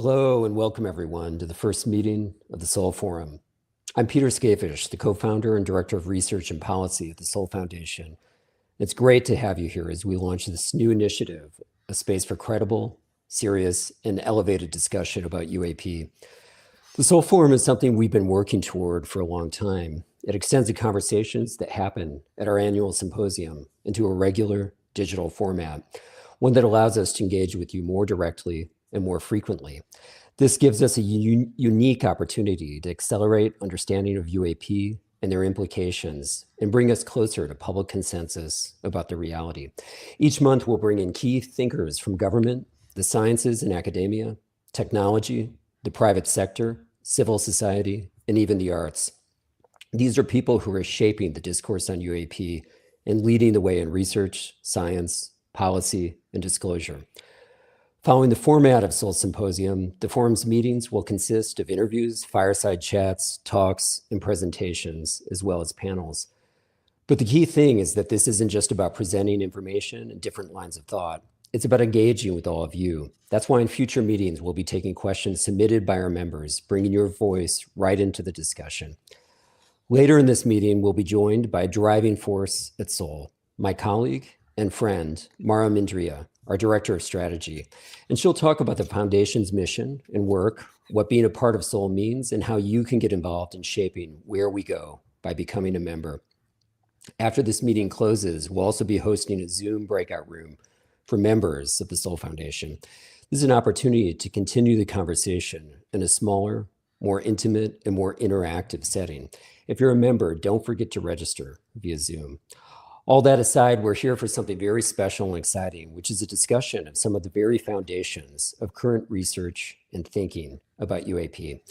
Hello and welcome everyone to the first meeting of the Soul Forum. I'm Peter Skafish, the co-founder and director of research and policy at the Soul Foundation. It's great to have you here as we launch this new initiative, a space for credible, serious, and elevated discussion about UAP. The Soul Forum is something we've been working toward for a long time. It extends the conversations that happen at our annual symposium into a regular digital format, one that allows us to engage with you more directly and more frequently. This gives us a unique opportunity to accelerate understanding of UAP and their implications and bring us closer to public consensus about the reality. Each month, we'll bring in key thinkers from government, the sciences and academia, technology, the private sector, civil society, and even the arts. These are people who are shaping the discourse on UAP and leading the way in research, science, policy, and disclosure. Following the format of Soul Symposium, the forum's meetings will consist of interviews, fireside chats, talks, and presentations, as well as panels. But the key thing is that this isn't just about presenting information and different lines of thought. It's about engaging with all of you. That's why in future meetings, we'll be taking questions submitted by our members, bringing your voice right into the discussion. Later in this meeting, we'll be joined by a driving force at Soul, my colleague and friend, Mara Mindria, our Director of Strategy. And she'll talk about the Foundation's mission and work, what being a part of Soul means, and how you can get involved in shaping where we go by becoming a member. After this meeting closes, we'll also be hosting a Zoom breakout room for members of the Soul Foundation. This is an opportunity to continue the conversation in a smaller, more intimate, and more interactive setting. If you're a member, don't forget to register via Zoom. All that aside, we're here for something very special and exciting, which is a discussion of some of the very foundations of current research and thinking about UAP.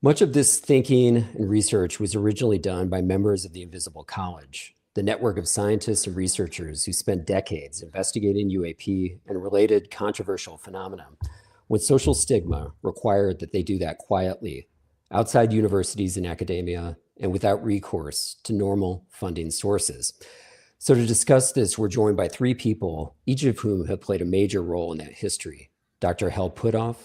Much of this thinking and research was originally done by members of the Invisible College, the network of scientists and researchers who spent decades investigating UAP and related controversial phenomena, when social stigma required that they do that quietly, outside universities and academia, and without recourse to normal funding sources. So to discuss this, we're joined by three people, each of whom have played a major role in that history: Dr. Hal Puthoff,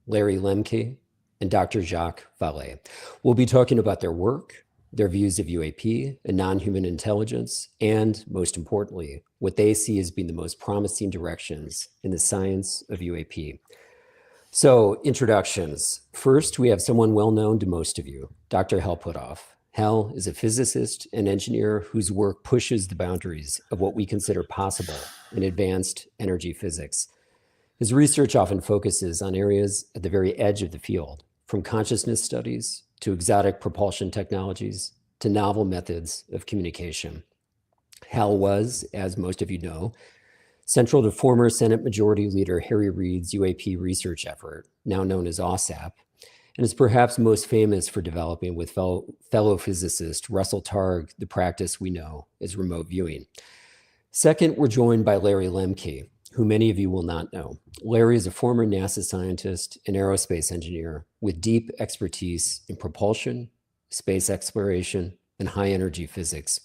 Larry Lemke, and Dr. Jacques Vallée. We'll be talking about their work, their views of UAP and non-human intelligence, and most importantly, what they see as being the most promising directions in the science of UAP. So, introductions. First, we have someone well known to most of you, Dr. Hal Puthoff. Hal is a physicist and engineer whose work pushes the boundaries of what we consider possible in advanced energy physics. His research often focuses on areas at the very edge of the field, from consciousness studies to exotic propulsion technologies to novel methods of communication. Hal was, as most of you know, central to former Senate Majority Leader Harry Reid's UAP research effort, now known as AATIP, and is perhaps most famous for developing with fellow physicist Russell Targ the practice we know as remote viewing. Second, we're joined by Larry Lemke, who many of you will not know. Larry is a former NASA scientist and aerospace engineer with deep expertise in propulsion, space exploration, and high-energy physics.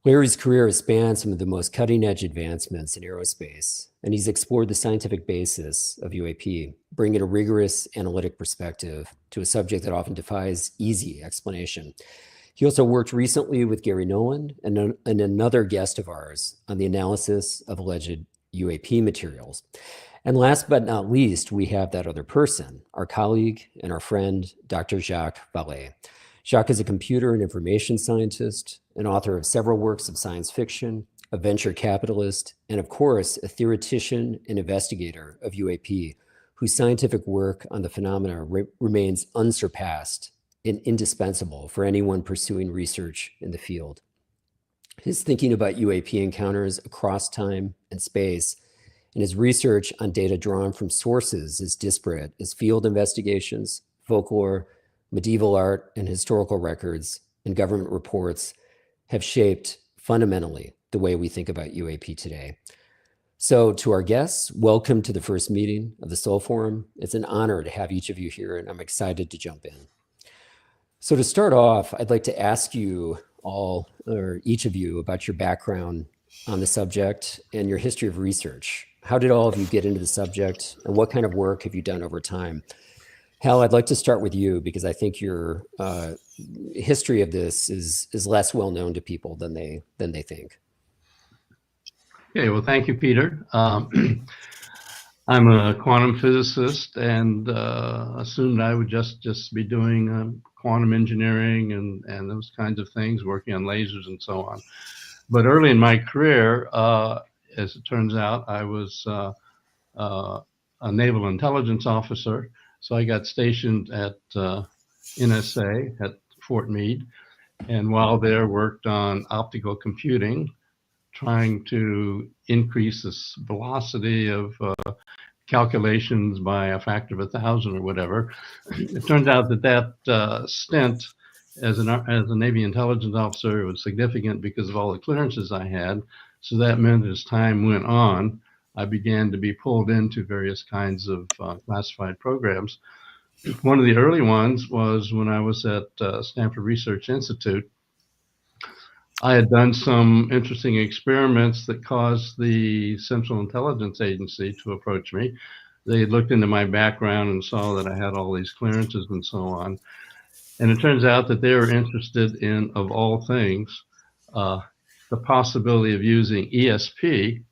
Larry's career has spanned some of the most cutting-edge advancements in aerospace, and he's explored the scientific basis of UAP, bringing a rigorous analytic perspective to a subject that often defies easy explanation. He also worked recently with Gary Nolan and another guest of ours on the analysis of alleged UAP materials. And last but not least, we have that other person, our colleague and our friend, Dr. Jacques Vallée. Jacques is a computer and information scientist, an author of several works of science fiction, a venture capitalist, and of course, a theoretician and investigator of UAP, whose scientific work on the phenomena remains unsurpassed and indispensable for anyone pursuing research in the field. His thinking about UAP encounters across time and space, and his research on data drawn from sources as disparate as field investigations, folklore, medieval art, and historical records and government reports have shaped fundamentally the way we think about UAP today. So to our guests, welcome to the first meeting of the Soul Forum. It's an honor to have each of you here, and I'm excited to jump in. So to start off, I'd like to ask you all, or each of you, about your background on the subject and your history of research. How did all of you get into the subject, and what kind of work have you done over time? Hal, I'd like to start with you because I think your history of this is less well known to people than they think. Okay, well, thank you, Peter. I'm a quantum physicist and assumed I would just be doing quantum engineering and those kinds of things, working on lasers and so on. But early in my career, as it turns out, I was a naval intelligence officer. So I got stationed at NSA at Fort Meade, and while there worked on optical computing, trying to increase the velocity of calculations by a factor of 1,000 or whatever. It turns out that stint as a Navy intelligence officer was significant because of all the clearances I had. So that meant as time went on, I began to be pulled into various kinds of classified programs. One of the early ones was when I was at Stanford Research Institute. I had done some interesting experiments that caused the Central Intelligence Agency to approach me. They looked into my background and saw that I had all these clearances and so on. And it turns out that they were interested in, of all things, the possibility of using ESP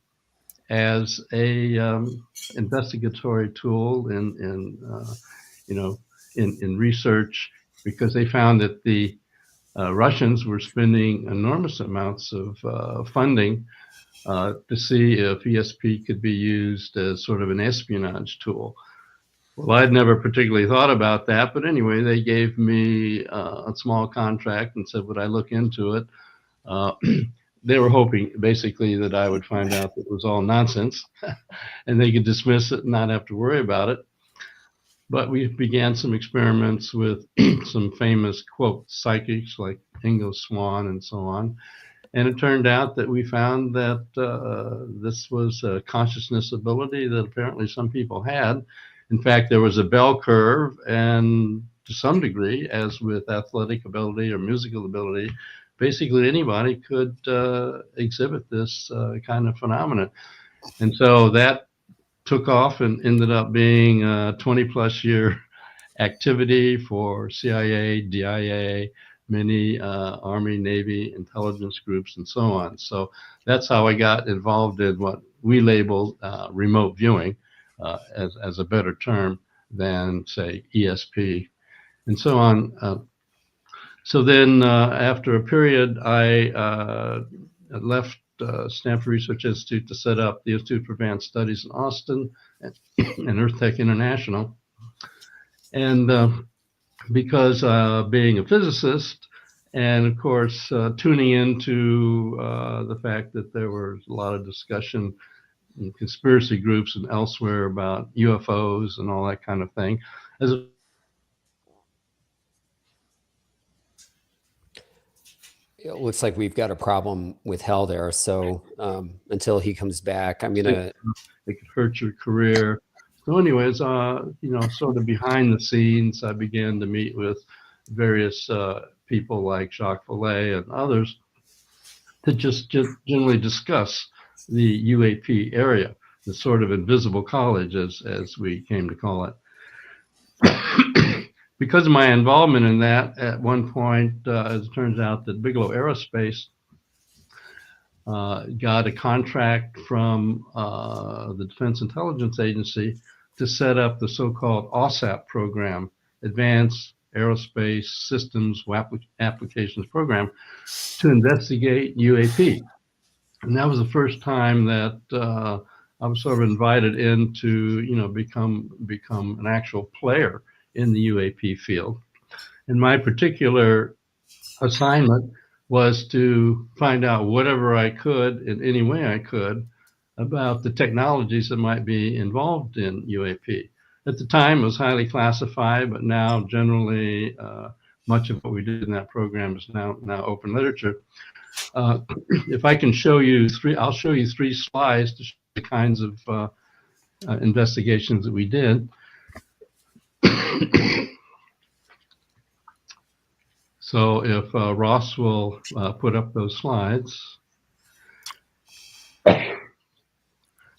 as a investigatory tool in research, because they found that the Russians were spending enormous amounts of funding to see if ESP could be used as sort of an espionage tool. Well, I'd never particularly thought about that, but anyway, they gave me a small contract and said, would I look into it? They were hoping basically that I would find out that it was all nonsense and they could dismiss it and not have to worry about it. But we began some experiments with some famous, quote, psychics like Ingo Swann and so on. And it turned out that we found that this was a consciousness ability that apparently some people had. In fact, there was a bell curve, and to some degree, as with athletic ability or musical ability, basically anybody could exhibit this kind of phenomenon. And so that took off and ended up being a 20-plus year activity for CIA, DIA, many Army, Navy intelligence groups, and so on. So that's how I got involved in what we labeled remote viewing as a better term than, say, ESP, and so on. So then after a period, I left Stanford Research Institute to set up the Institute for Advanced Studies in Austin and Earth Tech International. And because being a physicist and, of course, tuning into the fact that there was a lot of discussion in conspiracy groups and elsewhere about UFOs and all that kind of thing. It looks like we've got a problem with Hal there. So until he comes back, I'm going to... It could hurt your career. So anyways, sort of behind the scenes, I began to meet with various people like Jacques Vallée and others to just generally discuss the UAP area, the sort of invisible college, as we came to call it. Because of my involvement in that, at one point, as it turns out, that Bigelow Aerospace got a contract from the Defense Intelligence Agency to set up the so-called AATIP program, Advanced Aerospace Systems Applications Program, to investigate UAP. And that was the first time that I was sort of invited in to, become an actual player in the UAP field. And my particular assignment was to find out whatever I could in any way I could about the technologies that might be involved in UAP. At the time, it was highly classified, but now generally much of what we did in that program is now open literature. If I can show you I'll show you three slides to show the kinds of investigations that we did. So if Ross will put up those slides.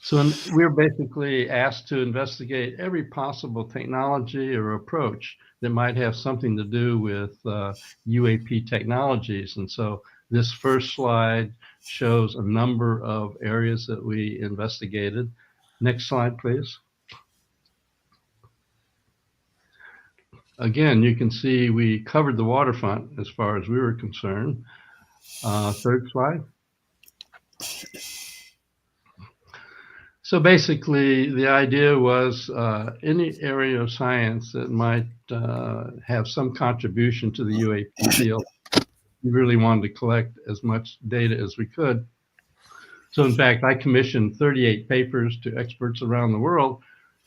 So we're basically asked to investigate every possible technology or approach that might have something to do with UAP technologies. And so this first slide shows a number of areas that we investigated. Next slide, please. Again, you can see we covered the waterfront as far as we were concerned. Third slide. So basically, the idea was any area of science that might have some contribution to the UAP field, we really wanted to collect as much data as we could. So in fact, I commissioned 38 papers to experts around the world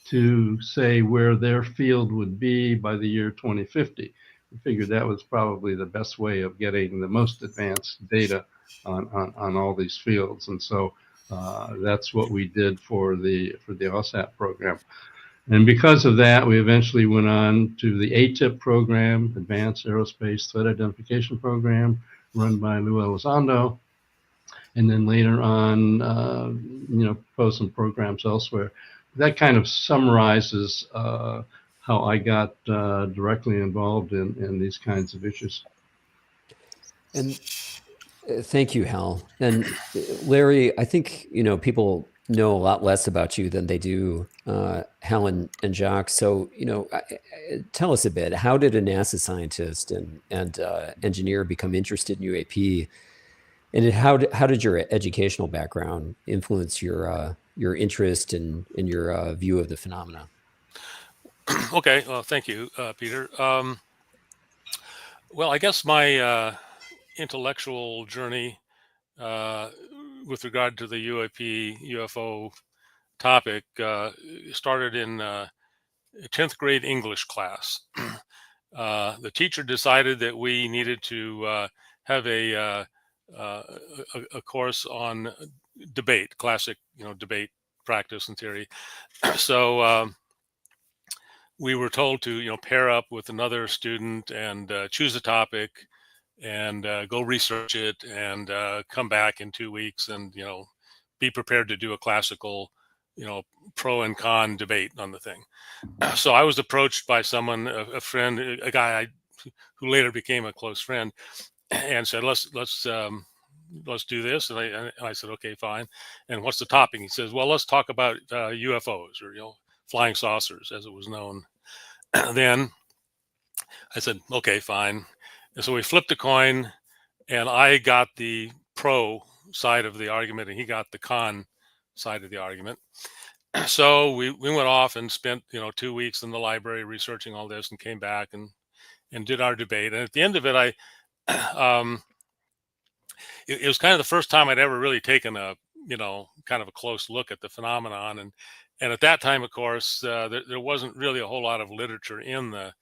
to say where their field would be by the year 2050. We figured that was probably the best way of getting the most advanced data on all these fields. And so that's what we did for the AATIP program. And because of that, we eventually went on to the AATIP program, Advanced Aerospace Threat Identification Program, run by Lou Elizondo. And then later on, proposed some programs elsewhere. That kind of summarizes how I got directly involved in these kinds of issues. And thank you, Hal. And Larry, I think, people know a lot less about you than they do Hal and Jacques. So, tell us a bit. How did a NASA scientist and engineer become interested in UAP? And how did your educational background influence your interest in your view of the phenomena? Okay, well, thank you, Peter. Well, I guess my intellectual journey with regard to the UAP UFO topic started in 10th grade English class. The teacher decided that we needed to have a course on debate, classic, debate practice and theory. So we were told to, pair up with another student and choose a topic and go research it and come back in 2 weeks and, be prepared to do a classical, pro and con debate on the thing. So I was approached by someone, a friend, a guy who later became a close friend, and said, let's do this. And I said, okay, fine. And what's the topic? He says, well, let's talk about UFOs, or, flying saucers, as it was known then. I said, okay, fine. And so we flipped a coin, and I got the pro side of the argument, and he got the con side of the argument. So we went off and spent 2 weeks in the library researching all this, and came back and did our debate. And at the end of it, it was kind of the first time I'd ever really taken a kind of a close look at the phenomenon. And at that time, of course, there wasn't really a whole lot of literature in the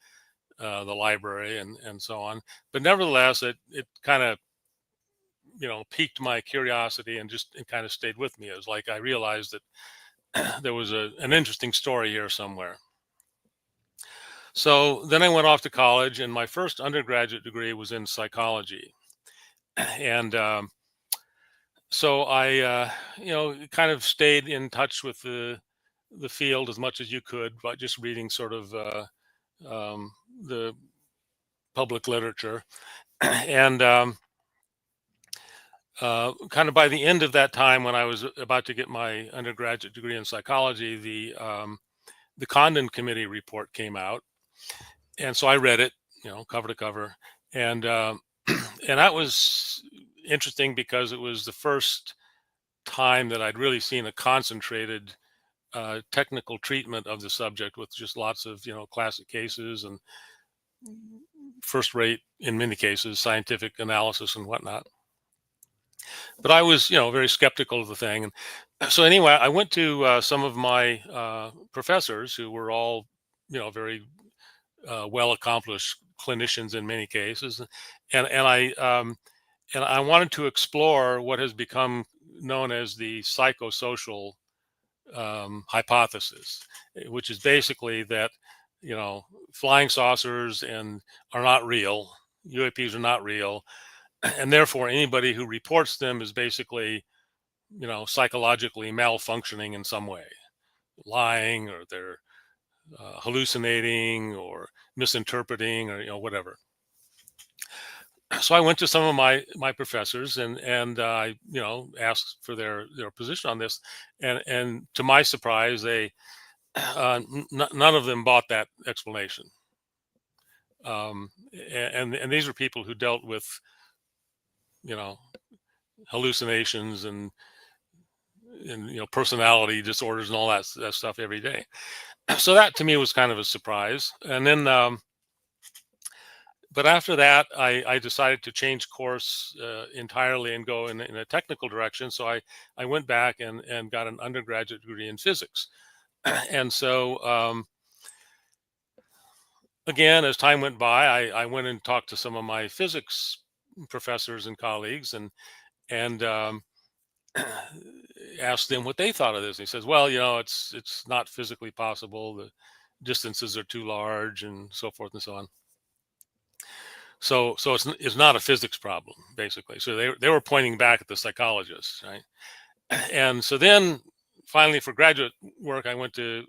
library and so on. But nevertheless, it kind of piqued my curiosity and kind of stayed with me. It was like I realized that there was an interesting story here somewhere. So then I went off to college, and my first undergraduate degree was in psychology. And so I, kind of stayed in touch with the field as much as you could by just reading sort of the public literature. And kind of by the end of that time, when I was about to get my undergraduate degree in psychology, the Condon Committee report came out, and so I read it, cover to cover, and and that was interesting because it was the first time that I'd really seen a concentrated technical treatment of the subject, with just lots of classic cases and first-rate, in many cases, scientific analysis and whatnot. But I was, very skeptical of the thing. And so anyway, I went to some of my professors, who were all, very well-accomplished clinicians in many cases, and I wanted to explore what has become known as the psychosocial hypothesis, which is basically that flying saucers are not real, UAPs are not real, and therefore anybody who reports them is basically psychologically malfunctioning in some way, lying, or they're hallucinating or misinterpreting, or whatever. So I went to some of my professors and I asked for their position on this, and to my surprise, they none of them bought that explanation. And these were people who dealt with hallucinations and personality disorders and all that stuff every day. So that to me was kind of a surprise. And then but after that, I decided to change course entirely and go in a technical direction. So I went back and got an undergraduate degree in physics. And so again, as time went by, I went and talked to some of my physics professors and colleagues and asked them what they thought of this. He says, well, it's not physically possible. The distances are too large and so forth and so on. So it's not a physics problem, basically. So they were pointing back at the psychologists, right? And so then finally for graduate work, I went to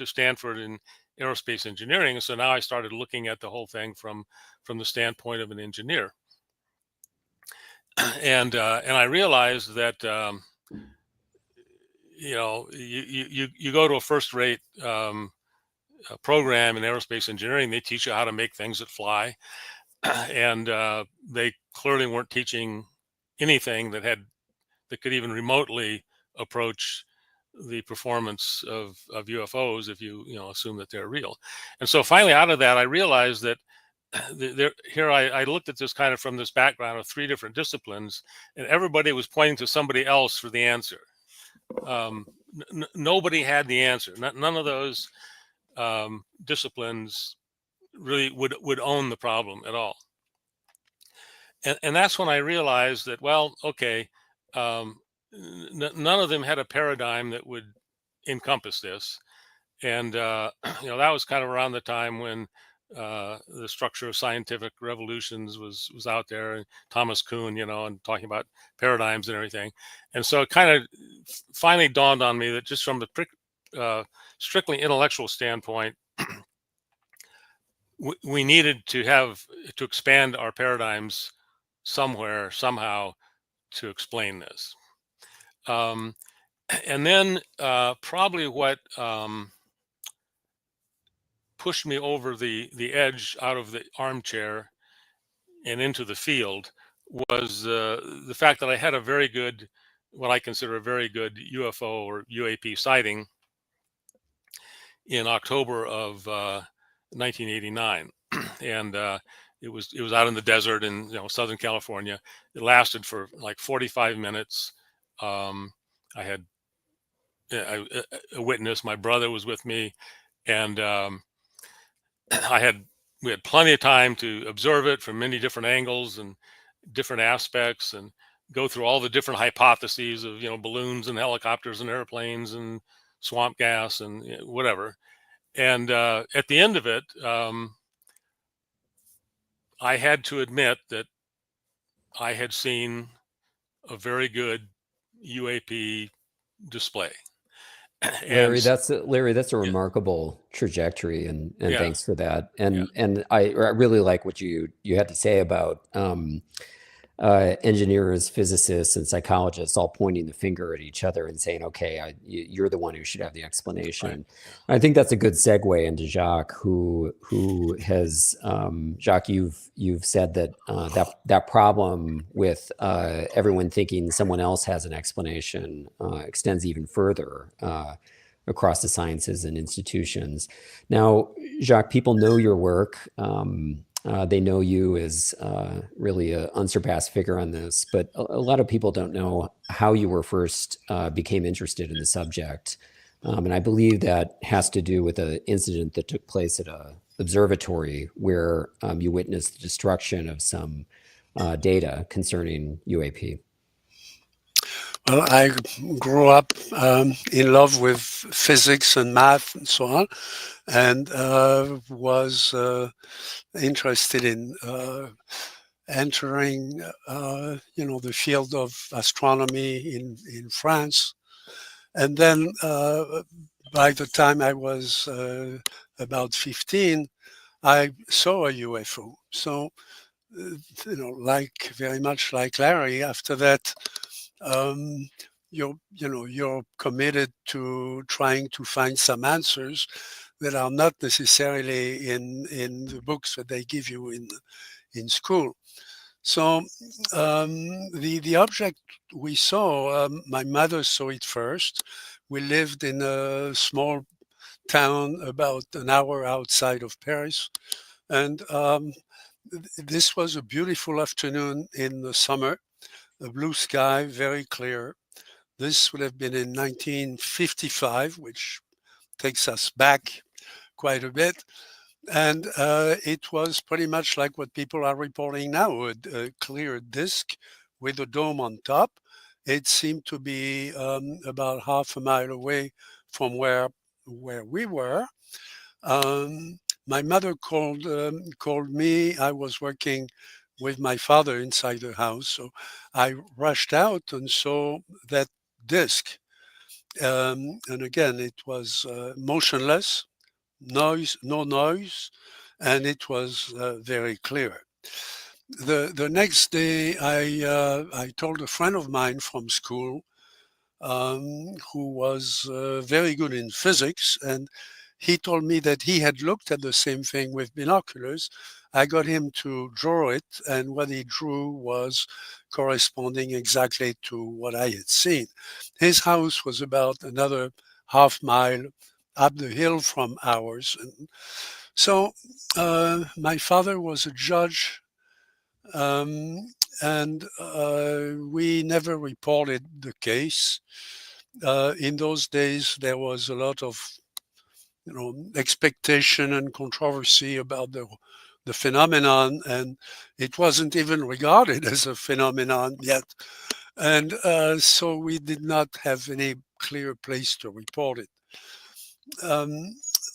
Stanford in aerospace engineering. So now I started looking at the whole thing from the standpoint of an engineer. And I realized that you go to a first-rate program in aerospace engineering, they teach you how to make things that fly, and they clearly weren't teaching anything that could even remotely approach the performance of UFOs if you assume that they're real. And so finally, out of that, I realized that here I looked at this kind of from this background of three different disciplines, and everybody was pointing to somebody else for the answer. Nobody had the answer. None of those disciplines really would own the problem at all. And that's when I realized that, well, okay, none of them had a paradigm that would encompass this. And that was kind of around the time when the structure of scientific revolutions was out there, and Thomas Kuhn, and talking about paradigms and everything. And so it kind of finally dawned on me that just from the strictly intellectual standpoint, we needed to expand our paradigms somewhere, somehow, to explain this. And then probably what pushed me over the edge out of the armchair and into the field was the fact that I had what I consider a very good UFO or UAP sighting in October of 1989. And it was out in the desert in Southern California. It lasted for like 45 minutes. I had a witness. My brother was with me, and we had plenty of time to observe it from many different angles and different aspects, and go through all the different hypotheses of balloons and helicopters and airplanes and swamp gas and whatever. And at the end of it, I had to admit that I had seen a very good UAP display. Larry, that's a remarkable trajectory, and Yeah. thanks for that. And I really like what you had to say about engineers, physicists, and psychologists all pointing the finger at each other and saying, "Okay, you're the one who should have the explanation." Right. I think that's a good segue into Jacques, who has Jacques. You've said that that problem with everyone thinking someone else has an explanation extends even further across the sciences and institutions. Now, Jacques, people know your work. They know you as really an unsurpassed figure on this, but a lot of people don't know how you were first became interested in the subject. And I believe that has to do with an incident that took place at an observatory where you witnessed the destruction of some data concerning UAP. Well, I grew up in love with physics and math and so on, and was interested in entering, the field of astronomy in France. And then by the time I was about 15, I saw a UFO. So, very much like Larry, after that, um, you're committed to trying to find some answers that are not necessarily in the books that they give you in school. So the object we saw, my mother saw it first. We lived in a small town about an hour outside of Paris, and this was a beautiful afternoon in the summer, a blue sky, very clear. This would have been in 1955, which takes us back quite a bit. And it was pretty much like what people are reporting now, a clear disk with a dome on top. It seemed to be about half a mile away from where we were. My mother called me. I was working with my father inside the house, so I rushed out and saw that disk. And again, it was motionless, no noise, and it was very clear. The next day, I told a friend of mine from school who was very good in physics, and he told me that he had looked at the same thing with binoculars. I got him to draw it, and what he drew was corresponding exactly to what I had seen. His house was about another half mile up the hill from ours. And so my father was a judge, um, and we never reported the case. In those days, there was a lot of expectation and controversy about the phenomenon, and it wasn't even regarded as a phenomenon yet. And so we did not have any clear place to report it.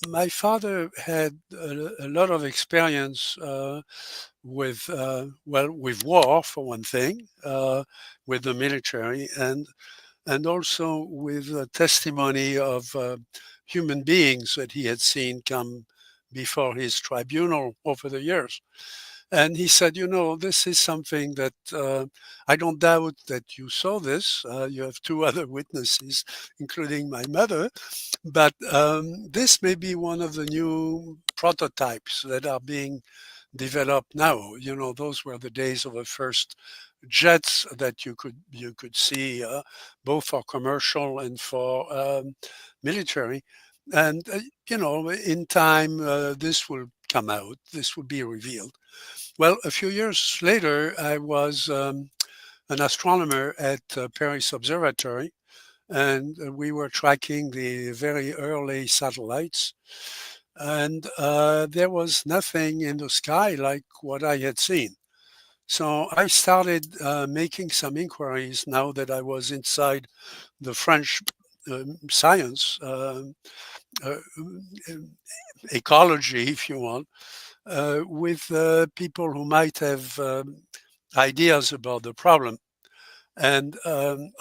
My father had a lot of experience with with war, for one thing, with the military, and also with testimony of human beings that he had seen come before his tribunal over the years. And he said, this is something that I don't doubt that you saw this. You have two other witnesses, including my mother. But this may be one of the new prototypes that are being developed now. Those were the days of the first jets that you could see, both for commercial and for military. And in time, this will come out. This will be revealed. Well, a few years later, I was an astronomer at Paris Observatory, and we were tracking the very early satellites. And there was nothing in the sky like what I had seen. So I started making some inquiries now that I was inside the French science, uh, ecology, if you want, with people who might have ideas about the problem. And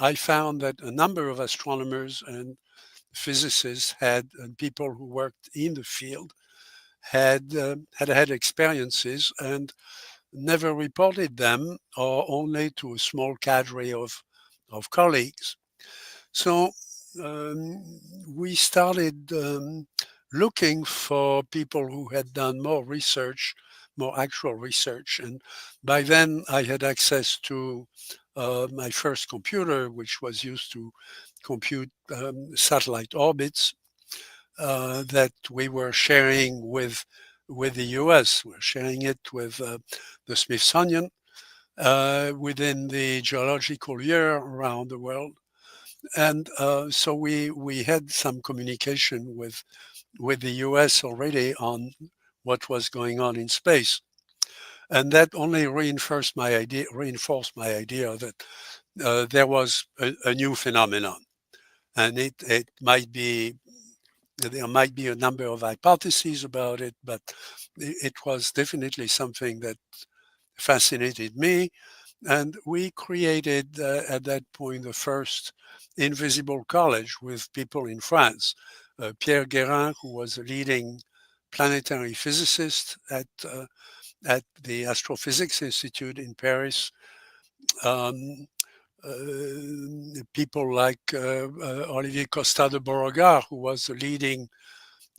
I found that a number of astronomers and physicists and people who worked in the field had experiences and never reported them, or only to a small cadre of colleagues. So we started looking for people who had done more research, more actual research. And by then I had access to my first computer, which was used to compute satellite orbits that we were sharing with the US. We're sharing it with the Smithsonian within the geological year around the world. And so we had some communication with the US already on what was going on in space. And that only reinforced my idea that there was a new phenomenon. And it might be, there might be a number of hypotheses about it, but it was definitely something that fascinated me. And we created at that point the first invisible college with people in France. Pierre Guérin, who was a leading planetary physicist at the Astrophysics Institute in Paris. People like Olivier Costa de Beauregard, who was a leading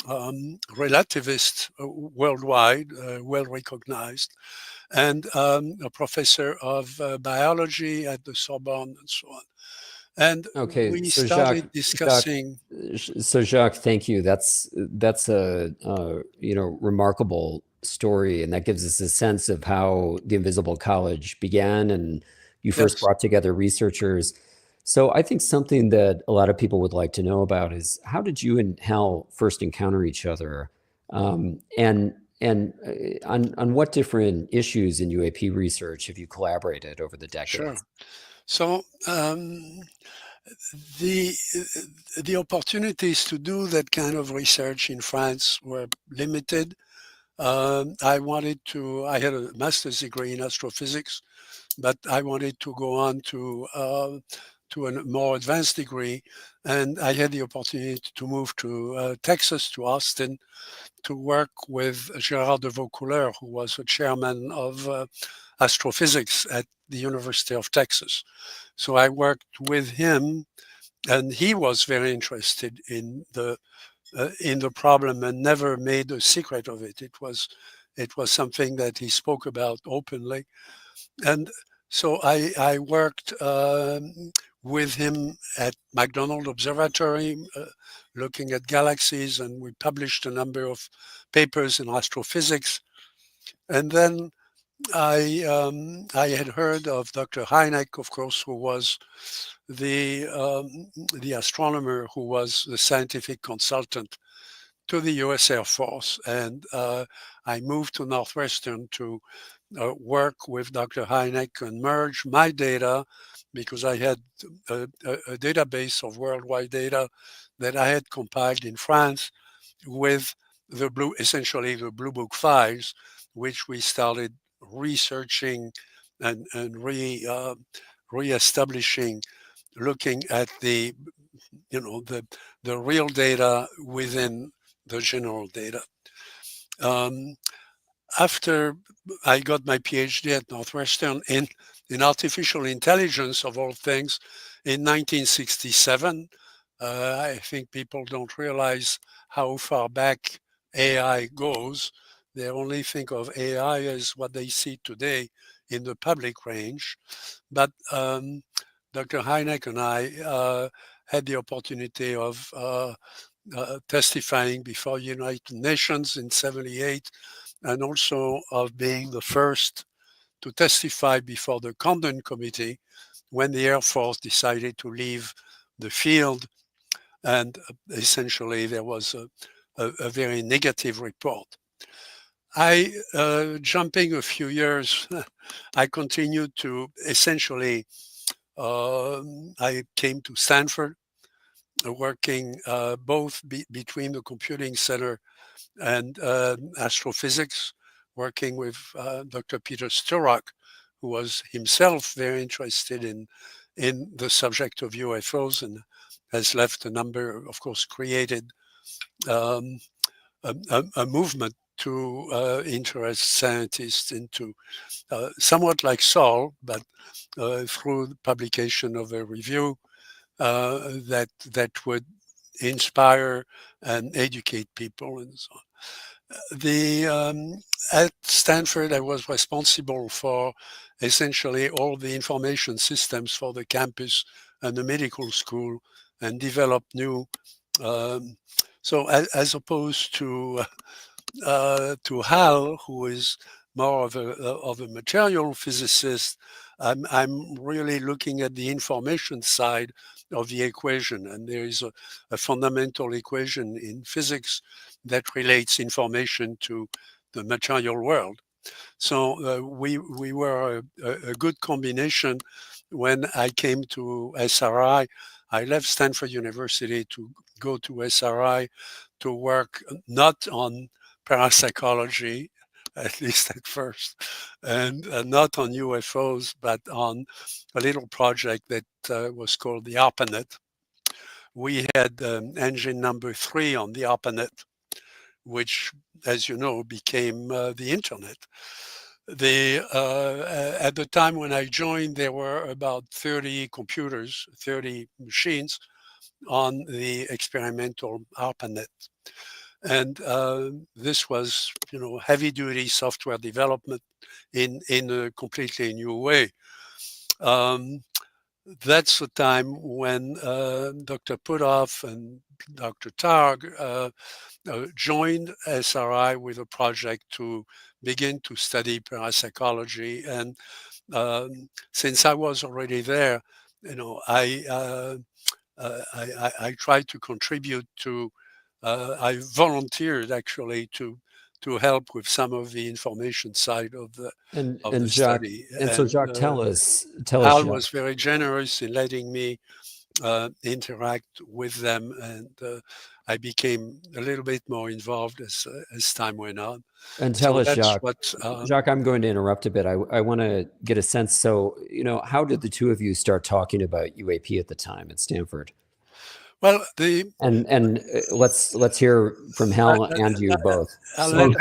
relativist worldwide, well recognized, and a professor of biology at the Sorbonne and so on. And Okay, we so started discussing. Jacques, thank you. That's a remarkable story, and that gives us a sense of how the Invisible College began, and you first Yes, brought together researchers. So I think something that a lot of people would like to know about is, how did you and Hal first encounter each other, and on what different issues in UAP research have you collaborated over the sure. decades? So the the opportunities to do that kind of research in France were limited. I had a master's degree in astrophysics, but I wanted to go on to a more advanced degree, and I had the opportunity to move to Texas, to Austin, to work with Gérard de Vaucouleurs, who was the chairman of astrophysics at the University of Texas. So I worked with him, and he was very interested in the problem and never made a secret of it. It was something that he spoke about openly, and so I worked with him at McDonald Observatory, looking at galaxies, and we published a number of papers in astrophysics. And then I had heard of Dr. Hynek, of course, who was the astronomer who was the scientific consultant to the U.S. Air Force, and I moved to Northwestern to work with Dr. Hynek and merge my data, because I had a database of worldwide data that I had compiled in France with essentially the Blue Book files, which we started researching and re-establishing, looking at the real data within the general data. After I got my PhD at Northwestern in artificial intelligence, of all things, in 1967, I think people don't realize how far back AI goes. They only think of AI as what they see today in the public range. But Dr. Hynek and I had the opportunity of testifying before United Nations in '78, and also of being the first to testify before the Condon Committee when the Air Force decided to leave the field, and essentially there was a very negative report. Jumping a few years, I continued to essentially, I came to Stanford, working both between the computing center and astrophysics, working with Dr. Peter Sturrock, who was himself very interested in the subject of UFOs, and has left a number, of course, created a movement to interest scientists into, somewhat like Saul, but through the publication of a review that would inspire and educate people and so on. At Stanford, I was responsible for essentially all the information systems for the campus and the medical school, and developed new. So as opposed to Hal, who is more of a material physicist, I'm really looking at the information side of the equation, and there is a fundamental equation in physics that relates information to the material world. So we were a good combination. When I came to SRI, I left Stanford University to go to SRI to work not on parapsychology at least at first, and not on UFOs, but on a little project that was called the ARPANET. We had engine number 3 on the ARPANET, which, as you know, became the internet. At the time when I joined, there were about 30 computers, 30 machines on the experimental ARPANET. And this was, heavy-duty software development in a completely new way. That's the time when Dr. Puthoff and Dr. Targ joined SRI with a project to begin to study parapsychology. And since I was already there, I tried to contribute to. I volunteered actually to help with some of the information side of the Jacques, study. So Jacques, tell us. Hal Jacques. was very generous in letting me interact with them, and I became a little bit more involved as time went on. And tell us, Jacques. What, Jacques, I'm going to interrupt a bit. I want to get a sense. So, how did the two of you start talking about UAP at the time at Stanford? Well, let's hear from Hal and you both. So,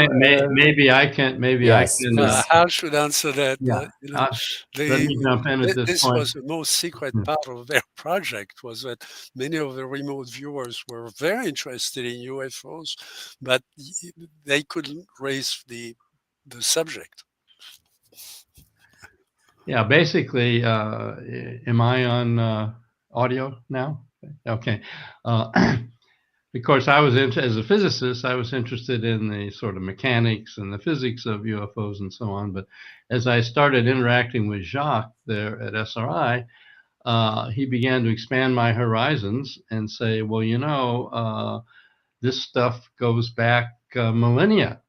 maybe I can. Yes, Hal should answer that. Yeah. Let me jump in at this point. Was the most secret part of their project, was that many of the remote viewers were very interested in UFOs, but they couldn't raise the subject. Yeah, basically, am I on audio now? Okay. Of course, as a physicist, I was interested in the sort of mechanics and the physics of UFOs and so on. But as I started interacting with Jacques there at SRI, he began to expand my horizons and say, well, this stuff goes back millennia.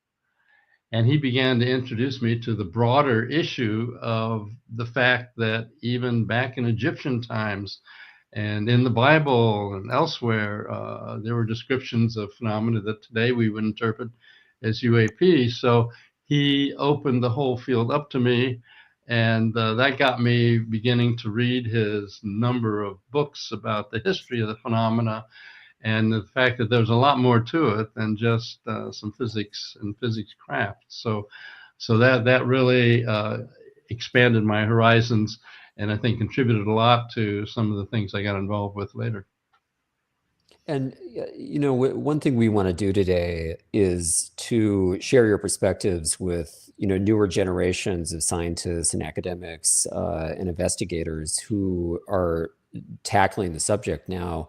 And he began to introduce me to the broader issue of the fact that even back in Egyptian times and in the Bible and elsewhere, there were descriptions of phenomena that today we would interpret as UAP. So he opened the whole field up to me, and that got me beginning to read his number of books about the history of the phenomena and the fact that there's a lot more to it than just some physics and physics craft. So that really expanded my horizons, and I think contributed a lot to some of the things I got involved with later. And, one thing we want to do today is to share your perspectives with, newer generations of scientists and academics and investigators who are tackling the subject now.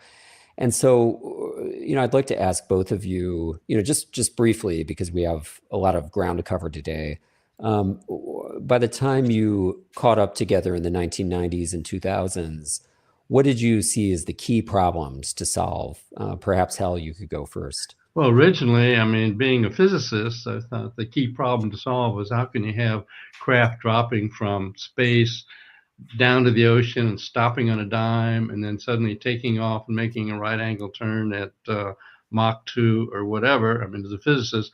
And so, I'd like to ask both of you, just briefly, because we have a lot of ground to cover today. By the time you caught up together in the 1990s and 2000s, what did you see as the key problems to solve? Perhaps, Hal, you could go first. Well, originally, being a physicist, I thought the key problem to solve was how can you have craft dropping from space down to the ocean and stopping on a dime and then suddenly taking off and making a right angle turn at Mach 2 or whatever, as a physicist.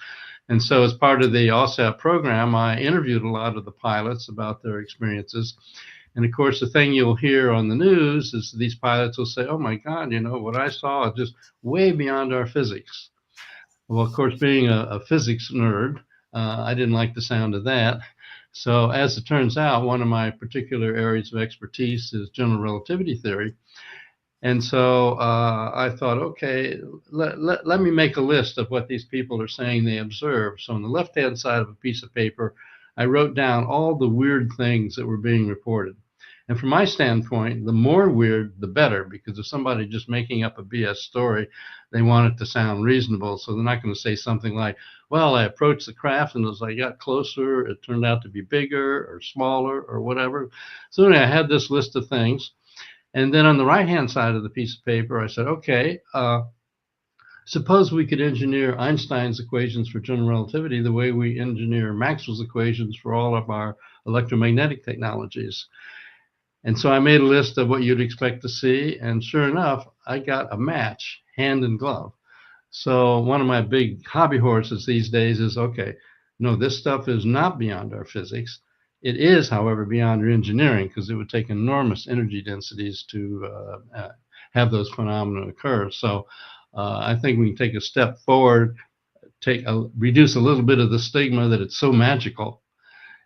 And so as part of the OSAP program, I interviewed a lot of the pilots about their experiences. And of course, the thing you'll hear on the news is these pilots will say, oh my God, what I saw is just way beyond our physics. Well, of course, being a physics nerd, I didn't like the sound of that. So as it turns out, one of my particular areas of expertise is general relativity theory. And so I thought, okay, let me make a list of what these people are saying they observed. So on the left-hand side of a piece of paper, I wrote down all the weird things that were being reported. And from my standpoint, the more weird, the better, because if somebody just making up a BS story, they want it to sound reasonable. So they're not going to say something like, well, I approached the craft and as I got closer, it turned out to be bigger or smaller or whatever. So anyway, I had this list of things. And then on the right-hand side of the piece of paper, I said, okay, suppose we could engineer Einstein's equations for general relativity the way we engineer Maxwell's equations for all of our electromagnetic technologies. And so I made a list of what you'd expect to see. And sure enough, I got a match, hand in glove. So one of my big hobby horses these days is, okay, no, this stuff is not beyond our physics. It is, however, beyond our engineering, because it would take enormous energy densities to have those phenomena occur. So I think we can take a step forward, reduce a little bit of the stigma that it's so magical,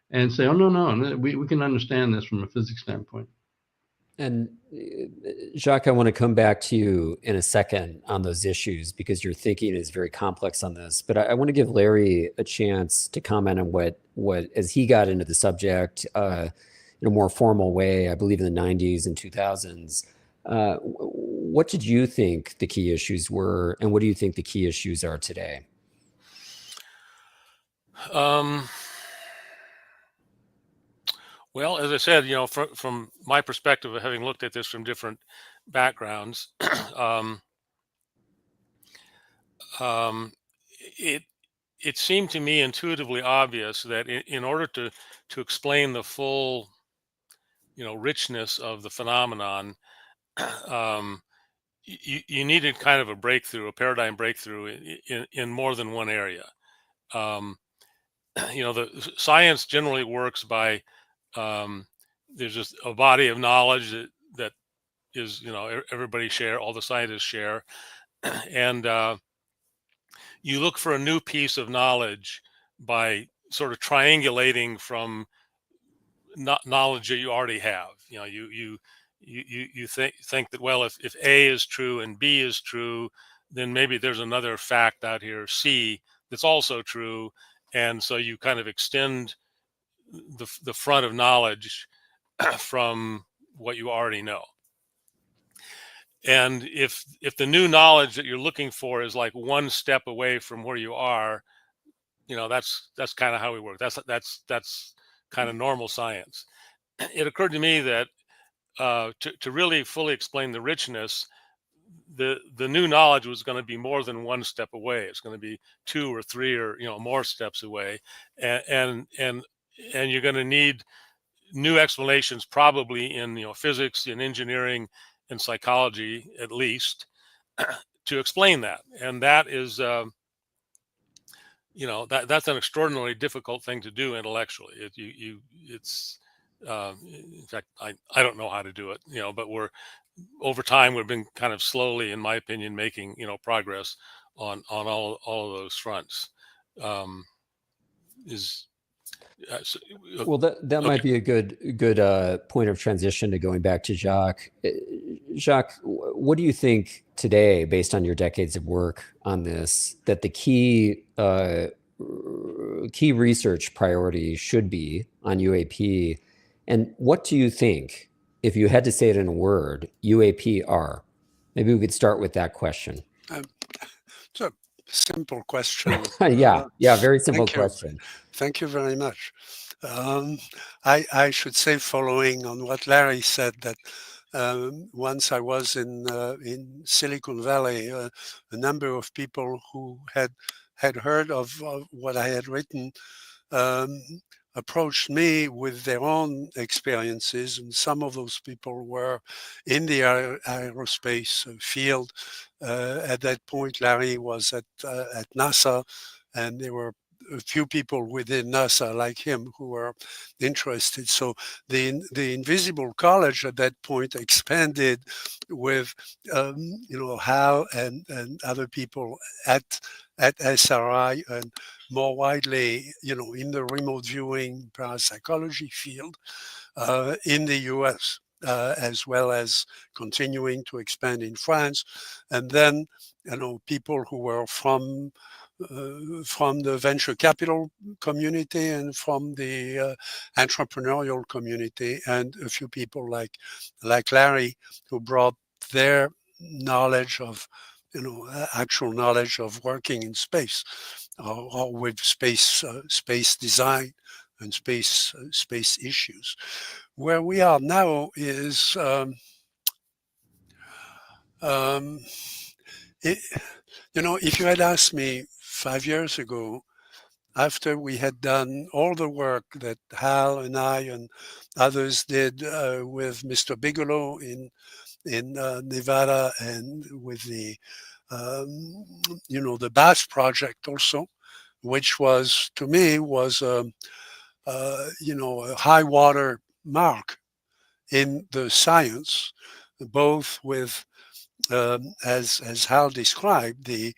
and say, oh, no, we can understand this from a physics standpoint. And Jacques, I want to come back to you in a second on those issues because your thinking is very complex on this. But I want to give Larry a chance to comment on what as he got into the subject in a more formal way, I believe in the 90s and 2000s. What did you think the key issues were, and what do you think the key issues are today? Well, as I said, from my perspective of having looked at this from different backgrounds, it seemed to me intuitively obvious that in order to explain the full, richness of the phenomenon, you needed kind of a paradigm breakthrough in more than one area. The science generally works by there's just a body of knowledge that is, everybody share, all the scientists share, and you look for a new piece of knowledge by sort of triangulating from knowledge that you already have. You think that, well, if A is true and B is true, then maybe there's another fact out here, C, that's also true, and so you kind of extend the front of knowledge from what you already know. And if the new knowledge that you're looking for is like one step away from where you are, that's kind of how we work. That's kind of normal science. It occurred to me that to really fully explain the richness, the new knowledge was going to be more than one step away. It's going to be 2 or 3 or more steps away, and you're going to need new explanations, probably in physics, in engineering, in psychology, at least, to explain that. And that is that's an extraordinarily difficult thing to do intellectually. It's in fact, I don't know how to do it, but over time we've been kind of slowly, in my opinion, making progress on all of those fronts. Well, that okay. might be a good point of transition to going back to Jacques. Jacques, what do you think today, based on your decades of work on this, that the key research priority should be on UAP? And what do you think, if you had to say it in a word, UAP are? Maybe we could start with that question. It's a simple question. Yeah, very simple question. Thank you very much. I should say, following on what Larry said, that once I was in Silicon Valley, a number of people who had heard of what I had written approached me with their own experiences, and some of those people were in the aerospace field. At that point, Larry was at NASA, and there were a few people within NASA like him who were interested. So the Invisible College at that point expanded with Hal and other people at SRI, and more widely, in the remote viewing parapsychology field in the US, as well as continuing to expand in France. And then, people who were from the venture capital community and from the entrepreneurial community, and a few people like Larry, who brought their knowledge of actual knowledge of working in space, or with space design and space issues. Where we are now is if you had asked me 5 years ago, after we had done all the work that Hal and I and others did with Mr. Bigelow in Nevada, and with the the BASS project also, which was, to me, was a high water mark in the science, both with as Hal described, the